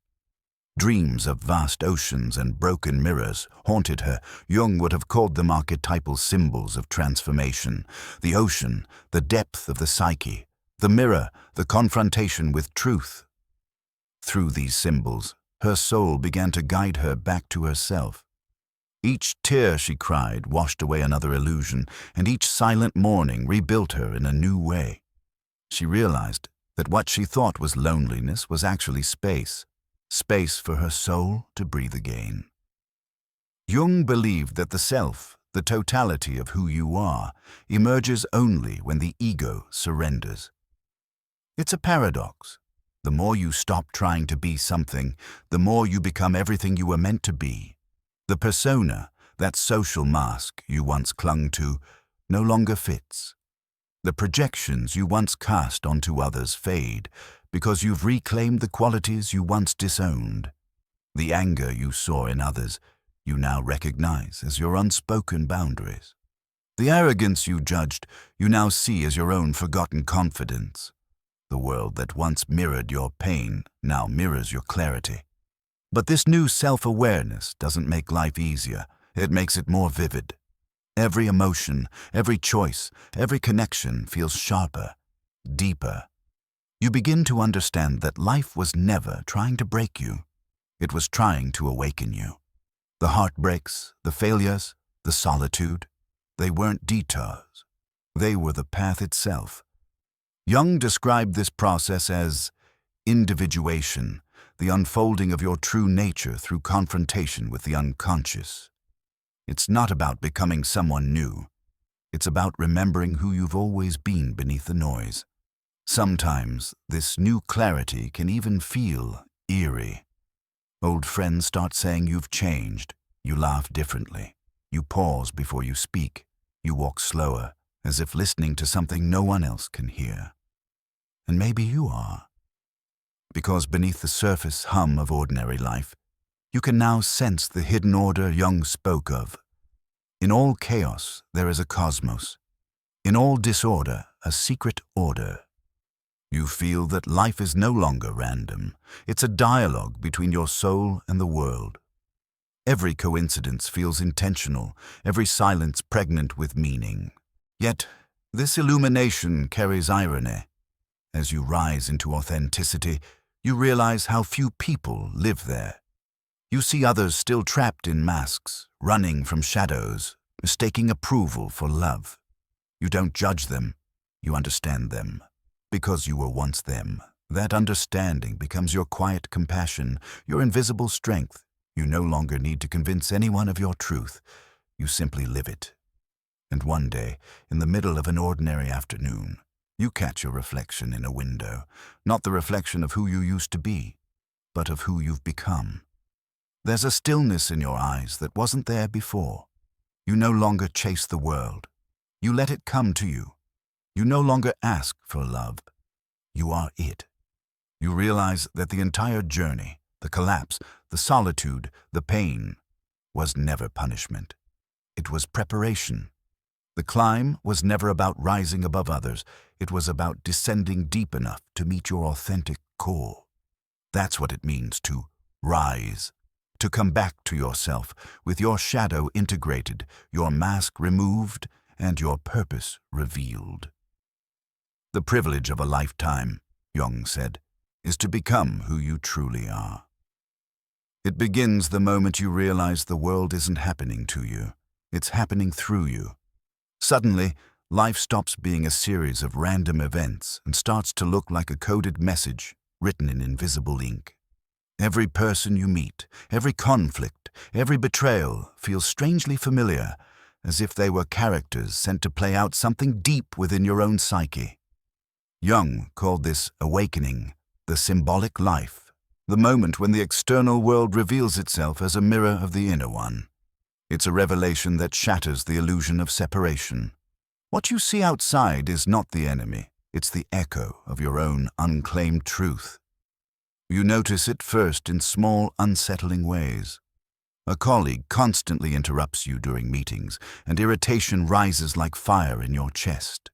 Dreams of vast oceans and broken mirrors haunted her. Jung would have called them archetypal symbols of transformation. The ocean, the depth of the psyche. The mirror, the confrontation with truth. Through these symbols, her soul began to guide her back to herself. Each tear she cried washed away another illusion, and each silent morning rebuilt her in a new way. She realized that what she thought was loneliness was actually space for her soul to breathe again. Jung believed that the self, the totality of who you are, emerges only when the ego surrenders. It's a paradox. The more you stop trying to be something, the more you become everything you were meant to be. The persona, that social mask you once clung to, no longer fits. The projections you once cast onto others fade because you've reclaimed the qualities you once disowned. The anger you saw in others, you now recognize as your unspoken boundaries. The arrogance you judged, you now see as your own forgotten confidence. The world that once mirrored your pain now mirrors your clarity. But this new self-awareness doesn't make life easier, it makes it more vivid. Every emotion, every choice, every connection feels sharper, deeper. You begin to understand that life was never trying to break you. It was trying to awaken you. The heartbreaks, the failures, the solitude, they weren't detours. They were the path itself. Jung described this process as individuation, the unfolding of your true nature through confrontation with the unconscious. It's not about becoming someone new. It's about remembering who you've always been beneath the noise. Sometimes this new clarity can even feel eerie. Old friends start saying you've changed. You laugh differently. You pause before you speak. You walk slower, as if listening to something no one else can hear. And maybe you are. Because beneath the surface hum of ordinary life, you can now sense the hidden order Jung spoke of. In all chaos, there is a cosmos. In all disorder, a secret order. You feel that life is no longer random. It's a dialogue between your soul and the world. Every coincidence feels intentional, every silence pregnant with meaning. Yet, this illumination carries irony. As you rise into authenticity, you realize how few people live there. You see others still trapped in masks, running from shadows, mistaking approval for love. You don't judge them, you understand them. Because you were once them, that understanding becomes your quiet compassion, your invisible strength. You no longer need to convince anyone of your truth. You simply live it. And one day, in the middle of an ordinary afternoon, you catch your reflection in a window, not the reflection of who you used to be, but of who you've become. There's a stillness in your eyes that wasn't there before. You no longer chase the world. You let it come to you. You no longer ask for love. You are it. You realize that the entire journey, the collapse, the solitude, the pain, was never punishment. It was preparation. The climb was never about rising above others. It was about descending deep enough to meet your authentic core. That's what it means to rise. To come back to yourself with your shadow integrated, your mask removed, and your purpose revealed. The privilege of a lifetime, Jung said, is to become who you truly are. It begins the moment you realize the world isn't happening to you. It's happening through you. Suddenly, life stops being a series of random events and starts to look like a coded message written in invisible ink. Every person you meet, every conflict, every betrayal feels strangely familiar, as if they were characters sent to play out something deep within your own psyche. Jung called this awakening, the symbolic life, the moment when the external world reveals itself as a mirror of the inner one. It's a revelation that shatters the illusion of separation. What you see outside is not the enemy, it's the echo of your own unclaimed truth. You notice it first in small, unsettling ways. A colleague constantly interrupts you during meetings, and irritation rises like fire in your chest.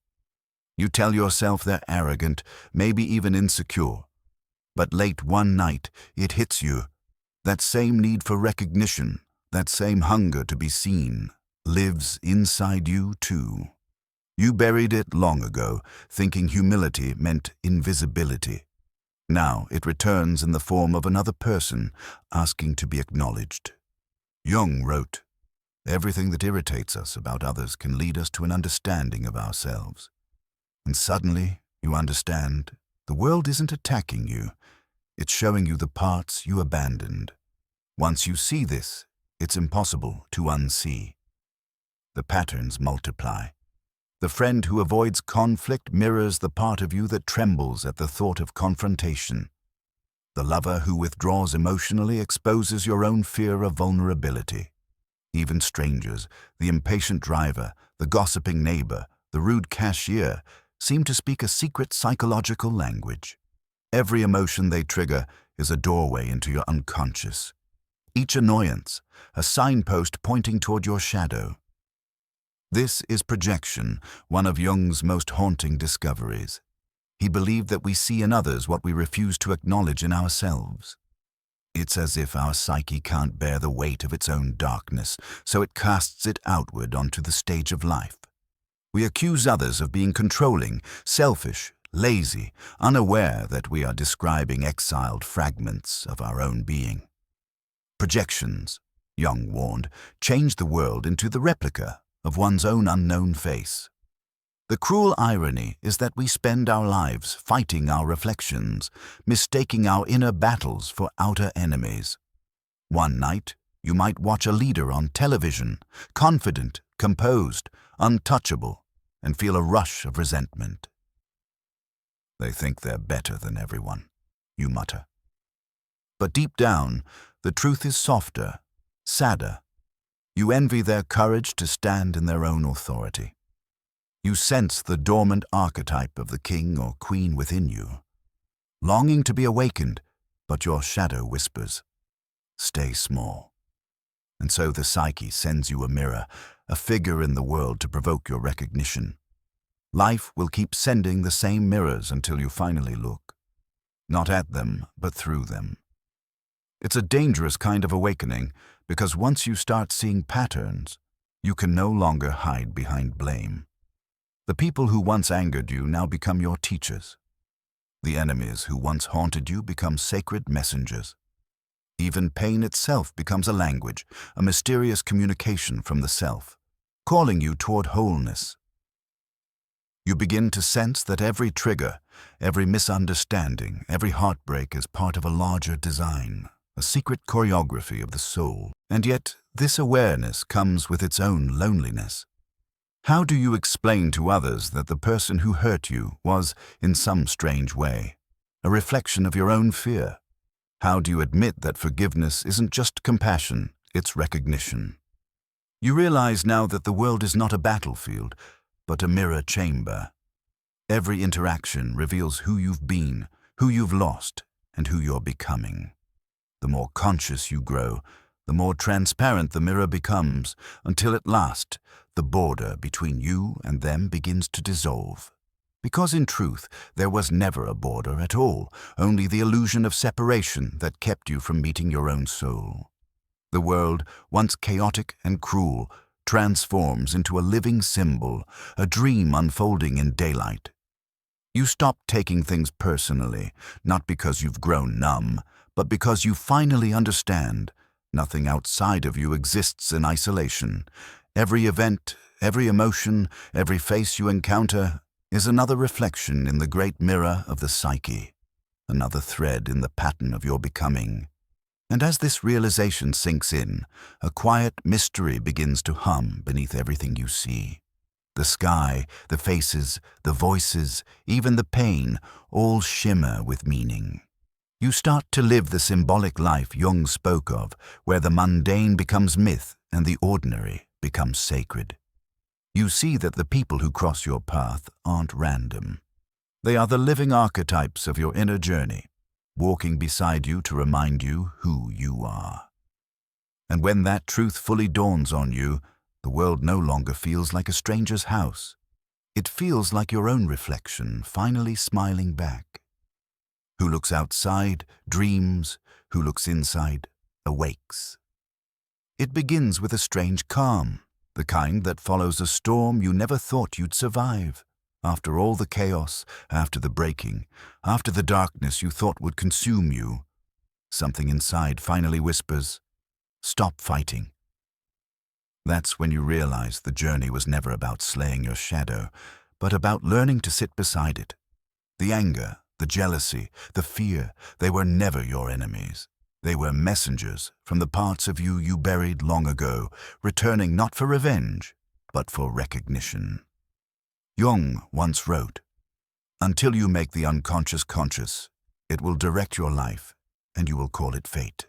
You tell yourself they're arrogant, maybe even insecure. But late one night, it hits you. That same need for recognition, that same hunger to be seen, lives inside you too. You buried it long ago, thinking humility meant invisibility. Now it returns in the form of another person, asking to be acknowledged. Jung wrote, "Everything that irritates us about others can lead us to an understanding of ourselves." And suddenly, you understand, the world isn't attacking you, it's showing you the parts you abandoned. Once you see this, it's impossible to unsee. The patterns multiply. The friend who avoids conflict mirrors the part of you that trembles at the thought of confrontation. The lover who withdraws emotionally exposes your own fear of vulnerability. Even strangers, the impatient driver, the gossiping neighbor, the rude cashier, seem to speak a secret psychological language. Every emotion they trigger is a doorway into your unconscious. Each annoyance, a signpost pointing toward your shadow. This is projection, one of Jung's most haunting discoveries. He believed that we see in others what we refuse to acknowledge in ourselves. It's as if our psyche can't bear the weight of its own darkness, so it casts it outward onto the stage of life. We accuse others of being controlling, selfish, lazy, unaware that we are describing exiled fragments of our own being. Projections, Jung warned, change the world into the replica of one's own unknown face. The cruel irony is that we spend our lives fighting our reflections, mistaking our inner battles for outer enemies. One night, you might watch a leader on television, confident, composed, untouchable, and feel a rush of resentment. They think they're better than everyone, you mutter. But deep down, the truth is softer, sadder. You envy their courage to stand in their own authority. You sense the dormant archetype of the king or queen within you, longing to be awakened, but your shadow whispers, "Stay small." And so the psyche sends you a mirror, a figure in the world to provoke your recognition. Life will keep sending the same mirrors until you finally look, not at them, but through them. It's a dangerous kind of awakening, because once you start seeing patterns, you can no longer hide behind blame. The people who once angered you now become your teachers. The enemies who once haunted you become sacred messengers. Even pain itself becomes a language, a mysterious communication from the self, calling you toward wholeness. You begin to sense that every trigger, every misunderstanding, every heartbreak is part of a larger design, a secret choreography of the soul. And yet, this awareness comes with its own loneliness. How do you explain to others that the person who hurt you was, in some strange way, a reflection of your own fear? How do you admit that forgiveness isn't just compassion, it's recognition? You realize now that the world is not a battlefield, but a mirror chamber. Every interaction reveals who you've been, who you've lost, and who you're becoming. The more conscious you grow, the more transparent the mirror becomes, until at last, the border between you and them begins to dissolve. Because in truth, there was never a border at all, only the illusion of separation that kept you from meeting your own soul. The world, once chaotic and cruel, transforms into a living symbol, a dream unfolding in daylight. You stop taking things personally, not because you've grown numb, but because you finally understand. Nothing outside of you exists in isolation. Every event, every emotion, every face you encounter is another reflection in the great mirror of the psyche, another thread in the pattern of your becoming. And as this realization sinks in, a quiet mystery begins to hum beneath everything you see. The sky, the faces, the voices, even the pain, all shimmer with meaning. You start to live the symbolic life Jung spoke of, where the mundane becomes myth and the ordinary becomes sacred. You see that the people who cross your path aren't random. They are the living archetypes of your inner journey, walking beside you to remind you who you are. And when that truth fully dawns on you, the world no longer feels like a stranger's house. It feels like your own reflection finally smiling back. Who looks outside, dreams. Who looks inside, awakes. It begins with a strange calm, the kind that follows a storm you never thought you'd survive. After all the chaos, after the breaking, after the darkness you thought would consume you, something inside finally whispers, "Stop fighting." That's when you realize the journey was never about slaying your shadow, but about learning to sit beside it. The anger, the jealousy, the fear, they were never your enemies. They were messengers from the parts of you buried long ago, returning not for revenge, but for recognition. Jung once wrote, "Until you make the unconscious conscious, it will direct your life, and you will call it fate."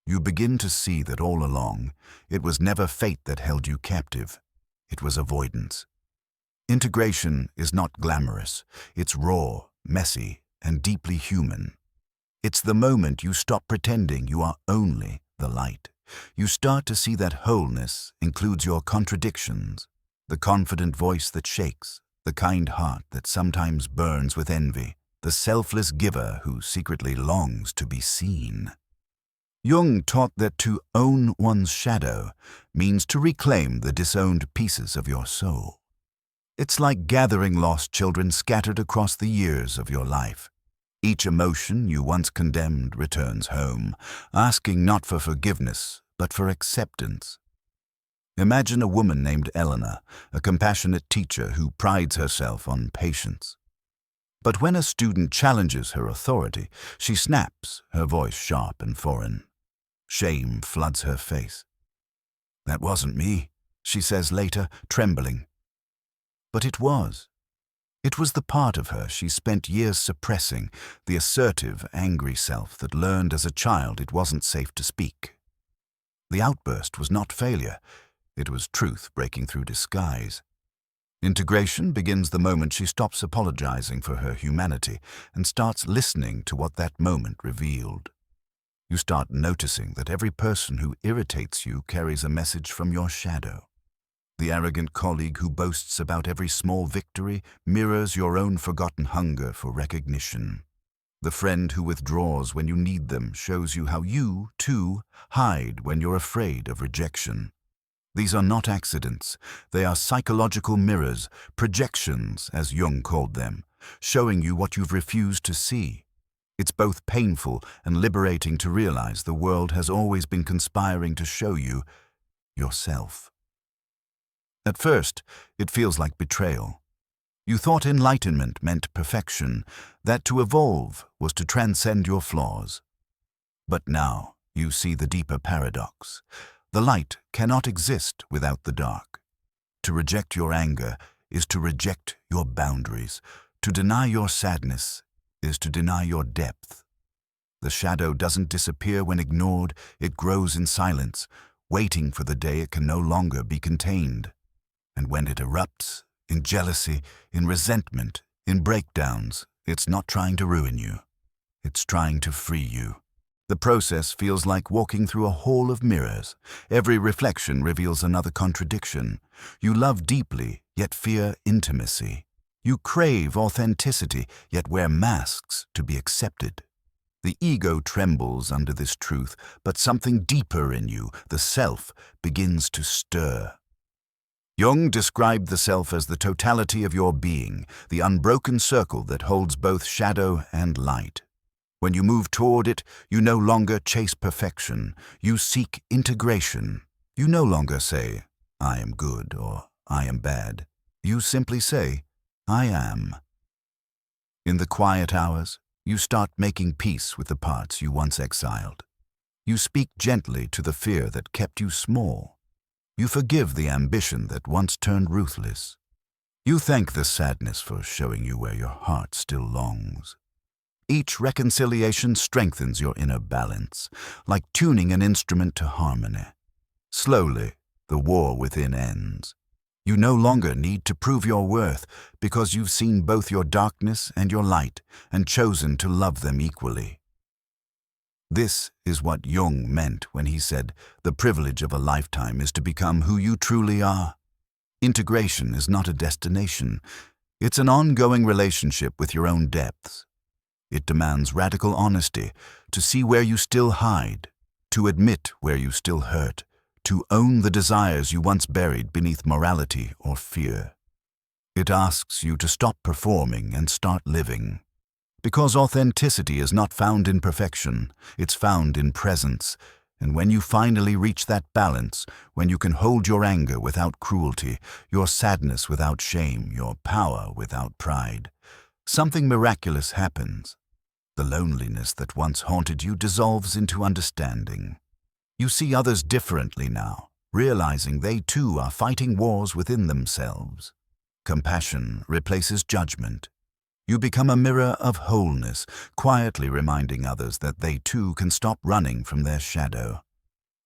You begin to see that all along, it was never fate that held you captive. It was avoidance. Integration is not glamorous. It's raw, messy, and deeply human. It's the moment you stop pretending you are only the light. You start to see that wholeness includes your contradictions, the confident voice that shakes, the kind heart that sometimes burns with envy, the selfless giver who secretly longs to be seen. Jung taught that to own one's shadow means to reclaim the disowned pieces of your soul. It's like gathering lost children scattered across the years of your life. Each emotion you once condemned returns home, asking not for forgiveness, but for acceptance. Imagine a woman named Eleanor, a compassionate teacher who prides herself on patience. But when a student challenges her authority, she snaps, her voice sharp and foreign. Shame floods her face. "That wasn't me," she says later, trembling. But it was. It was the part of her she spent years suppressing, the assertive, angry self that learned as a child it wasn't safe to speak. The outburst was not failure. It was truth breaking through disguise. Integration begins the moment she stops apologizing for her humanity and starts listening to what that moment revealed. You start noticing that every person who irritates you carries a message from your shadow. The arrogant colleague who boasts about every small victory mirrors your own forgotten hunger for recognition. The friend who withdraws when you need them shows you how you, too, hide when you're afraid of rejection. These are not accidents. They are psychological mirrors, projections, as Jung called them, showing you what you've refused to see. It's both painful and liberating to realize the world has always been conspiring to show you yourself. At first, it feels like betrayal. You thought enlightenment meant perfection, that to evolve was to transcend your flaws. But now you see the deeper paradox. The light cannot exist without the dark. To reject your anger is to reject your boundaries. To deny your sadness is to deny your depth. The shadow doesn't disappear when ignored, it grows in silence, waiting for the day it can no longer be contained. And when it erupts, in jealousy, in resentment, in breakdowns, it's not trying to ruin you. It's trying to free you. The process feels like walking through a hall of mirrors. Every reflection reveals another contradiction. You love deeply, yet fear intimacy. You crave authenticity, yet wear masks to be accepted. The ego trembles under this truth, but something deeper in you, the self, begins to stir. Jung described the self as the totality of your being, the unbroken circle that holds both shadow and light. When you move toward it, you no longer chase perfection, you seek integration. You no longer say, "I am good" or "I am bad." You simply say, "I am." In the quiet hours, you start making peace with the parts you once exiled. You speak gently to the fear that kept you small. You forgive the ambition that once turned ruthless. You thank the sadness for showing you where your heart still longs. Each reconciliation strengthens your inner balance, like tuning an instrument to harmony. Slowly, the war within ends. You no longer need to prove your worth because you've seen both your darkness and your light and chosen to love them equally. This is what Jung meant when he said, "The privilege of a lifetime is to become who you truly are." Integration is not a destination. It's an ongoing relationship with your own depths. It demands radical honesty, to see where you still hide, to admit where you still hurt, to own the desires you once buried beneath morality or fear. It asks you to stop performing and start living. Because authenticity is not found in perfection, it's found in presence. And when you finally reach that balance, when you can hold your anger without cruelty, your sadness without shame, your power without pride, something miraculous happens. The loneliness that once haunted you dissolves into understanding. You see others differently now, realizing they too are fighting wars within themselves. Compassion replaces judgment. You become a mirror of wholeness, quietly reminding others that they too can stop running from their shadow.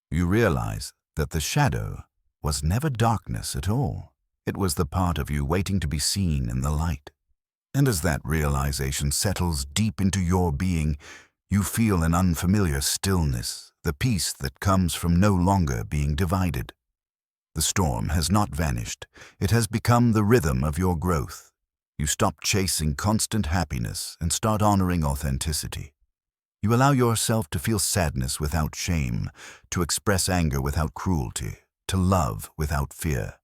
You realize that the shadow was never darkness at all. It was the part of you waiting to be seen in the light. And as that realization settles deep into your being, you feel an unfamiliar stillness, the peace that comes from no longer being divided. The storm has not vanished. It has become the rhythm of your growth. You stop chasing constant happiness and start honoring authenticity. You allow yourself to feel sadness without shame, to express anger without cruelty, to love without fear.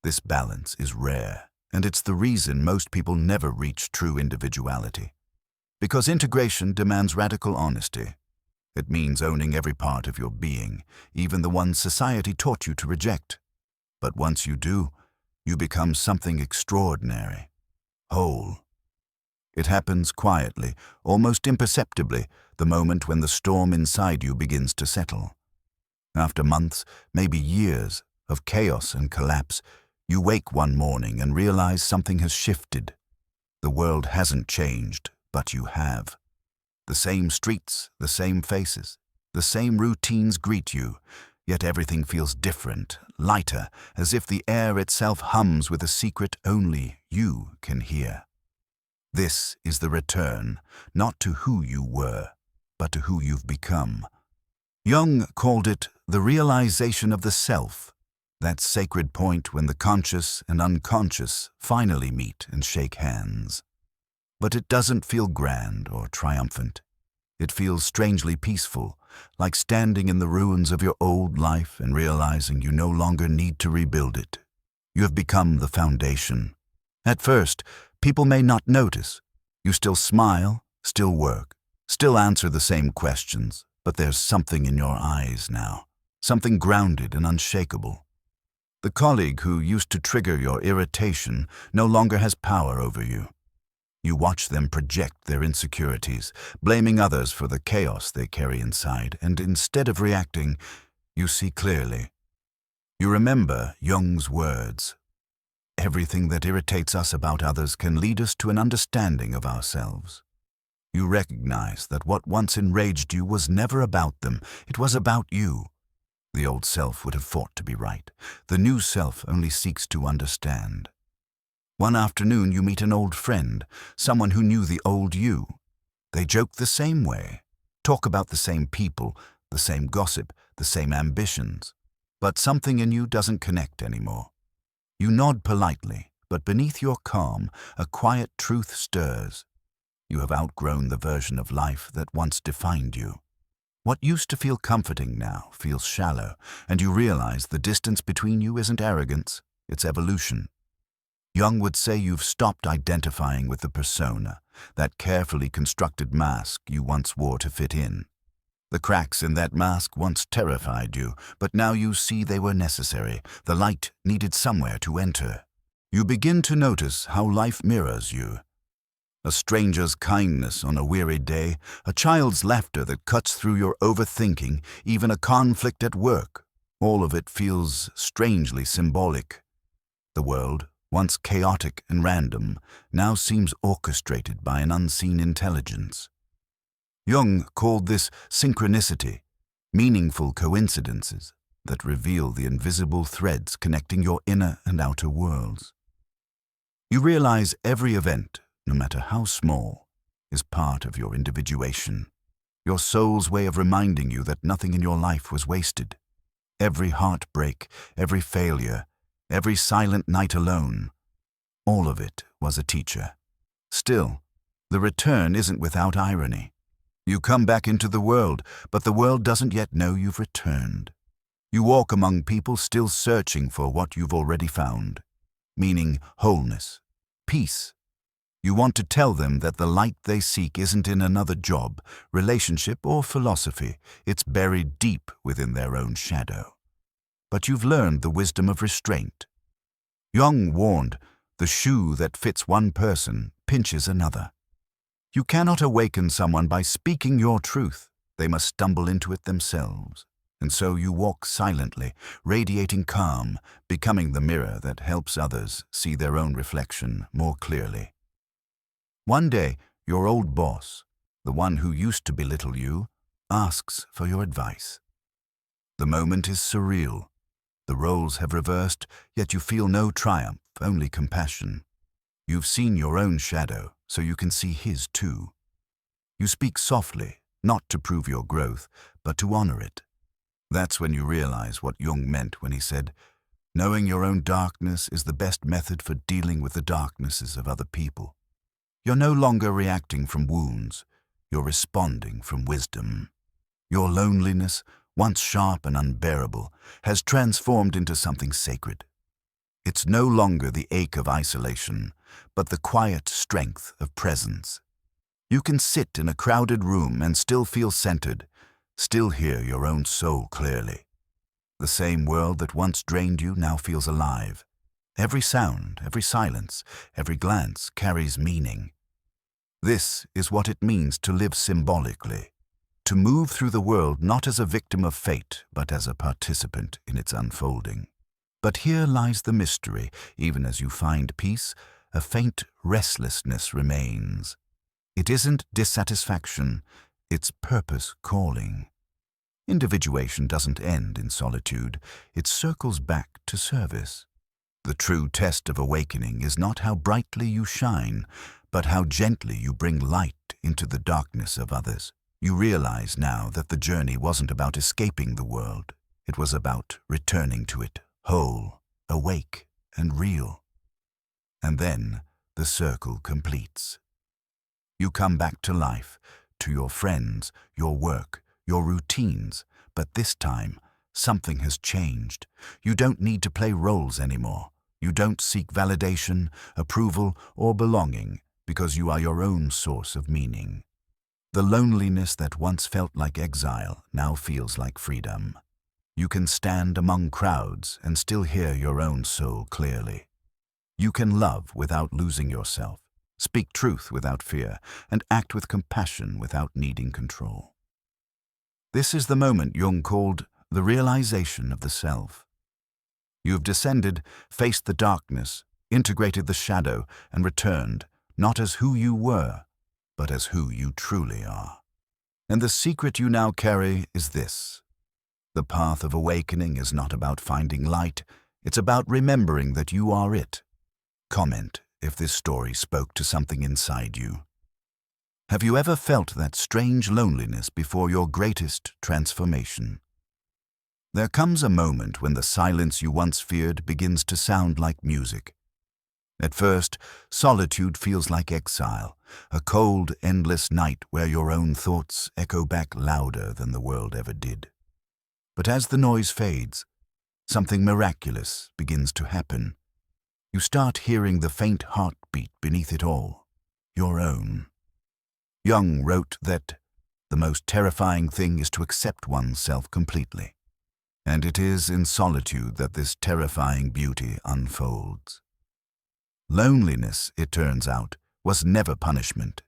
This balance is rare, and it's the reason most people never reach true individuality. Because integration demands radical honesty. It means owning every part of your being, even the ones society taught you to reject. But once you do, you become something extraordinary. Whole. It happens quietly, almost imperceptibly, the moment when the storm inside you begins to settle. After months, maybe years, of chaos and collapse, you wake one morning and realize something has shifted. The world hasn't changed, but you have. The same streets, the same faces, the same routines greet you, yet everything feels different, lighter, as if the air itself hums with a secret only you can hear. This is the return, not to who you were, but to who you've become. Jung called it the realization of the self, that sacred point when the conscious and unconscious finally meet and shake hands. But it doesn't feel grand or triumphant. It feels strangely peaceful, like standing in the ruins of your old life and realizing you no longer need to rebuild it. You have become the foundation. At first, people may not notice. You still smile, still work, still answer the same questions, but there's something in your eyes now, something grounded and unshakable. The colleague who used to trigger your irritation no longer has power over you. You watch them project their insecurities, blaming others for the chaos they carry inside, and instead of reacting, you see clearly. You remember Jung's words. Everything that irritates us about others can lead us to an understanding of ourselves. You recognize that what once enraged you was never about them, it was about you. The old self would have fought to be right. The new self only seeks to understand. One afternoon you meet an old friend, someone who knew the old you. They joke the same way, talk about the same people, the same gossip, the same ambitions. But something in you doesn't connect anymore. You nod politely, but beneath your calm, a quiet truth stirs. You have outgrown the version of life that once defined you. What used to feel comforting now feels shallow, and you realize the distance between you isn't arrogance, its evolution. Jung would say you've stopped identifying with the persona, that carefully constructed mask you once wore to fit in. The cracks in that mask once terrified you, but now you see they were necessary. The light needed somewhere to enter. You begin to notice how life mirrors you. A stranger's kindness on a weary day, a child's laughter that cuts through your overthinking, even a conflict at work. All of it feels strangely symbolic. The world, once chaotic and random, now seems orchestrated by an unseen intelligence. Jung called this synchronicity, meaningful coincidences that reveal the invisible threads connecting your inner and outer worlds. You realize every event, no matter how small, is part of your individuation, your soul's way of reminding you that nothing in your life was wasted. Every heartbreak, every failure, every silent night alone, all of it was a teacher. Still, the return isn't without irony. You come back into the world, but the world doesn't yet know you've returned. You walk among people still searching for what you've already found, meaning wholeness, peace. You want to tell them that the light they seek isn't in another job, relationship, or philosophy. It's buried deep within their own shadow. But you've learned the wisdom of restraint. Jung warned, the shoe that fits one person pinches another. You cannot awaken someone by speaking your truth. They must stumble into it themselves. And so you walk silently, radiating calm, becoming the mirror that helps others see their own reflection more clearly. One day, your old boss, the one who used to belittle you, asks for your advice. The moment is surreal. The roles have reversed, yet you feel no triumph, only compassion. You've seen your own shadow, so you can see his too. You speak softly, not to prove your growth, but to honor it. That's when you realize what Jung meant when he said, knowing your own darkness is the best method for dealing with the darknesses of other people. You're no longer reacting from wounds, you're responding from wisdom. Your loneliness, once sharp and unbearable, has transformed into something sacred. It's no longer the ache of isolation, but the quiet strength of presence. You can sit in a crowded room and still feel centered, still hear your own soul clearly. The same world that once drained you now feels alive. Every sound, every silence, every glance carries meaning. This is what it means to live symbolically, to move through the world not as a victim of fate, but as a participant in its unfolding. But here lies the mystery. Even as you find peace, a faint restlessness remains. It isn't dissatisfaction, it's purpose calling. Individuation doesn't end in solitude, it circles back to service. The true test of awakening is not how brightly you shine, but how gently you bring light into the darkness of others. You realize now that the journey wasn't about escaping the world. It was about returning to it, whole, awake, and real. And then the circle completes. You come back to life, to your friends, your work, your routines, but this time, something has changed. You don't need to play roles anymore. You don't seek validation, approval, or belonging, because you are your own source of meaning. The loneliness that once felt like exile now feels like freedom. You can stand among crowds and still hear your own soul clearly. You can love without losing yourself, speak truth without fear, and act with compassion without needing control. This is the moment Jung called the realization of the self. You have descended, faced the darkness, integrated the shadow, and returned, not as who you were, but as who you truly are. And the secret you now carry is this. The path of awakening is not about finding light, it's about remembering that you are it. Comment if this story spoke to something inside you. Have you ever felt that strange loneliness before your greatest transformation? There comes a moment when the silence you once feared begins to sound like music. At first, solitude feels like exile, a cold, endless night where your own thoughts echo back louder than the world ever did. But as the noise fades, something miraculous begins to happen. You start hearing the faint heartbeat beneath it all, your own. Jung wrote that the most terrifying thing is to accept oneself completely. And it is in solitude that this terrifying beauty unfolds. Loneliness, it turns out, was never punishment.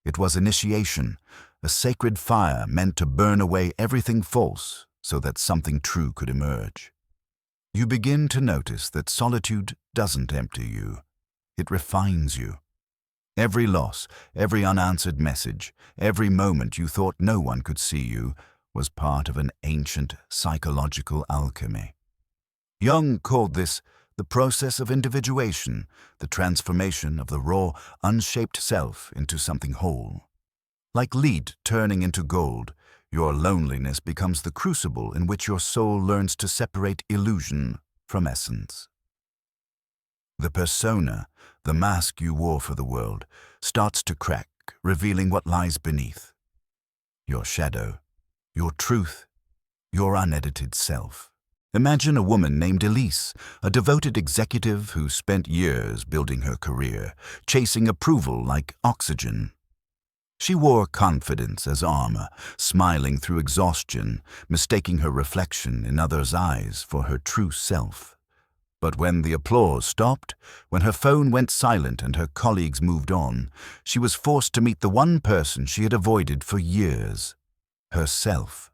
It was initiation, a sacred fire meant to burn away everything false so that something true could emerge. You begin to notice that solitude doesn't empty you. It refines you. Every loss, every unanswered message, every moment you thought no one could see you was part of an ancient psychological alchemy. Jung called this the process of individuation, the transformation of the raw, unshaped self into something whole. Like lead turning into gold, your loneliness becomes the crucible in which your soul learns to separate illusion from essence. The persona, the mask you wore for the world, starts to crack, revealing what lies beneath. Your shadow, your truth, your unedited self. Imagine a woman named Elise, a devoted executive who spent years building her career, chasing approval like oxygen. She wore confidence as armor, smiling through exhaustion, mistaking her reflection in others' eyes for her true self. But when the applause stopped, when her phone went silent and her colleagues moved on, she was forced to meet the one person she had avoided for years, herself.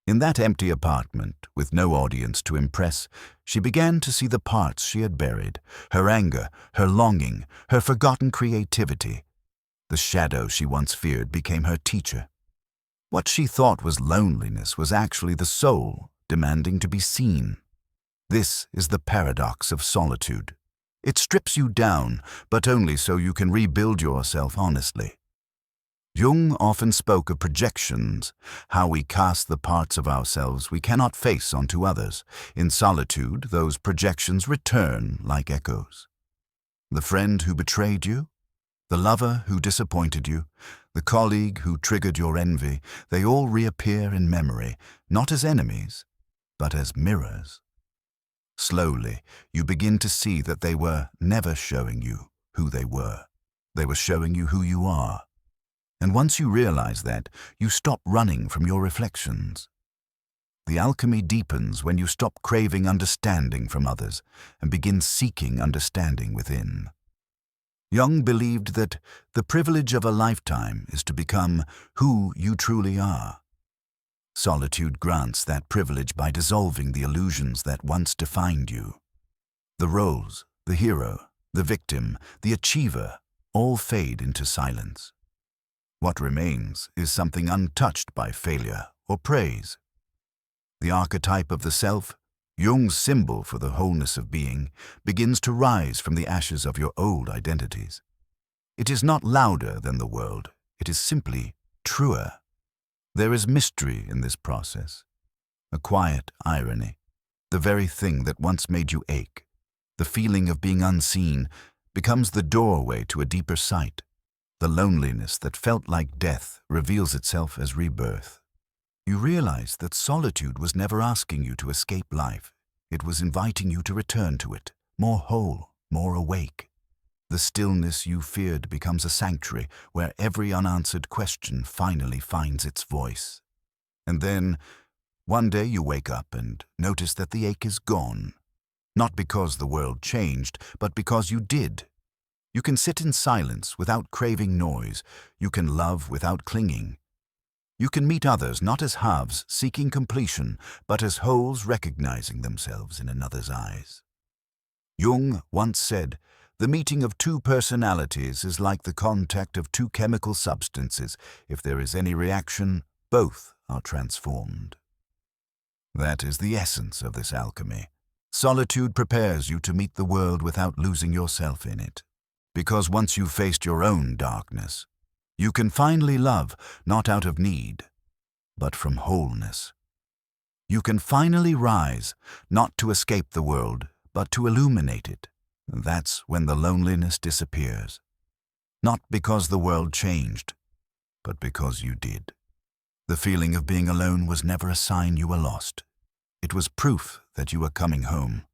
In that empty apartment, with no audience to impress, she began to see the parts she had buried, her anger, her longing, her forgotten creativity. The shadow she once feared became her teacher. What she thought was loneliness was actually the soul demanding to be seen. This is the paradox of solitude. It strips you down, but only so you can rebuild yourself honestly. Jung often spoke of projections, how we cast the parts of ourselves we cannot face onto others. In solitude, those projections return like echoes. The friend who betrayed you, the lover who disappointed you, the colleague who triggered your envy, they all reappear in memory, not as enemies, but as mirrors. Slowly, you begin to see that they were never showing you who they were. They were showing you who you are. And once you realize that, you stop running from your reflections. The alchemy deepens when you stop craving understanding from others and begin seeking understanding within. Jung believed that the privilege of a lifetime is to become who you truly are. Solitude grants that privilege by dissolving the illusions that once defined you. The roles, the hero, the victim, the achiever, all fade into silence. What remains is something untouched by failure or praise. The archetype of the self, Jung's symbol for the wholeness of being, begins to rise from the ashes of your old identities. It is not louder than the world, it is simply truer. There is mystery in this process, a quiet irony. The very thing that once made you ache, the feeling of being unseen, becomes the doorway to a deeper sight. The loneliness that felt like death reveals itself as rebirth. You realize that solitude was never asking you to escape life. It was inviting you to return to it, more whole, more awake. The stillness you feared becomes a sanctuary where every unanswered question finally finds its voice. And then, one day you wake up and notice that the ache is gone. Not because the world changed, but because you did. You can sit in silence without craving noise. You can love without clinging. You can meet others not as halves seeking completion, but as wholes recognizing themselves in another's eyes. Jung once said, "The meeting of two personalities is like the contact of two chemical substances. If there is any reaction, both are transformed." That is the essence of this alchemy. Solitude prepares you to meet the world without losing yourself in it. Because once you've faced your own darkness, you can finally love not out of need, but from wholeness. You can finally rise, not to escape the world, but to illuminate it. That's when the loneliness disappears. Not because the world changed, but because you did. The feeling of being alone was never a sign you were lost. It was proof that you were coming home.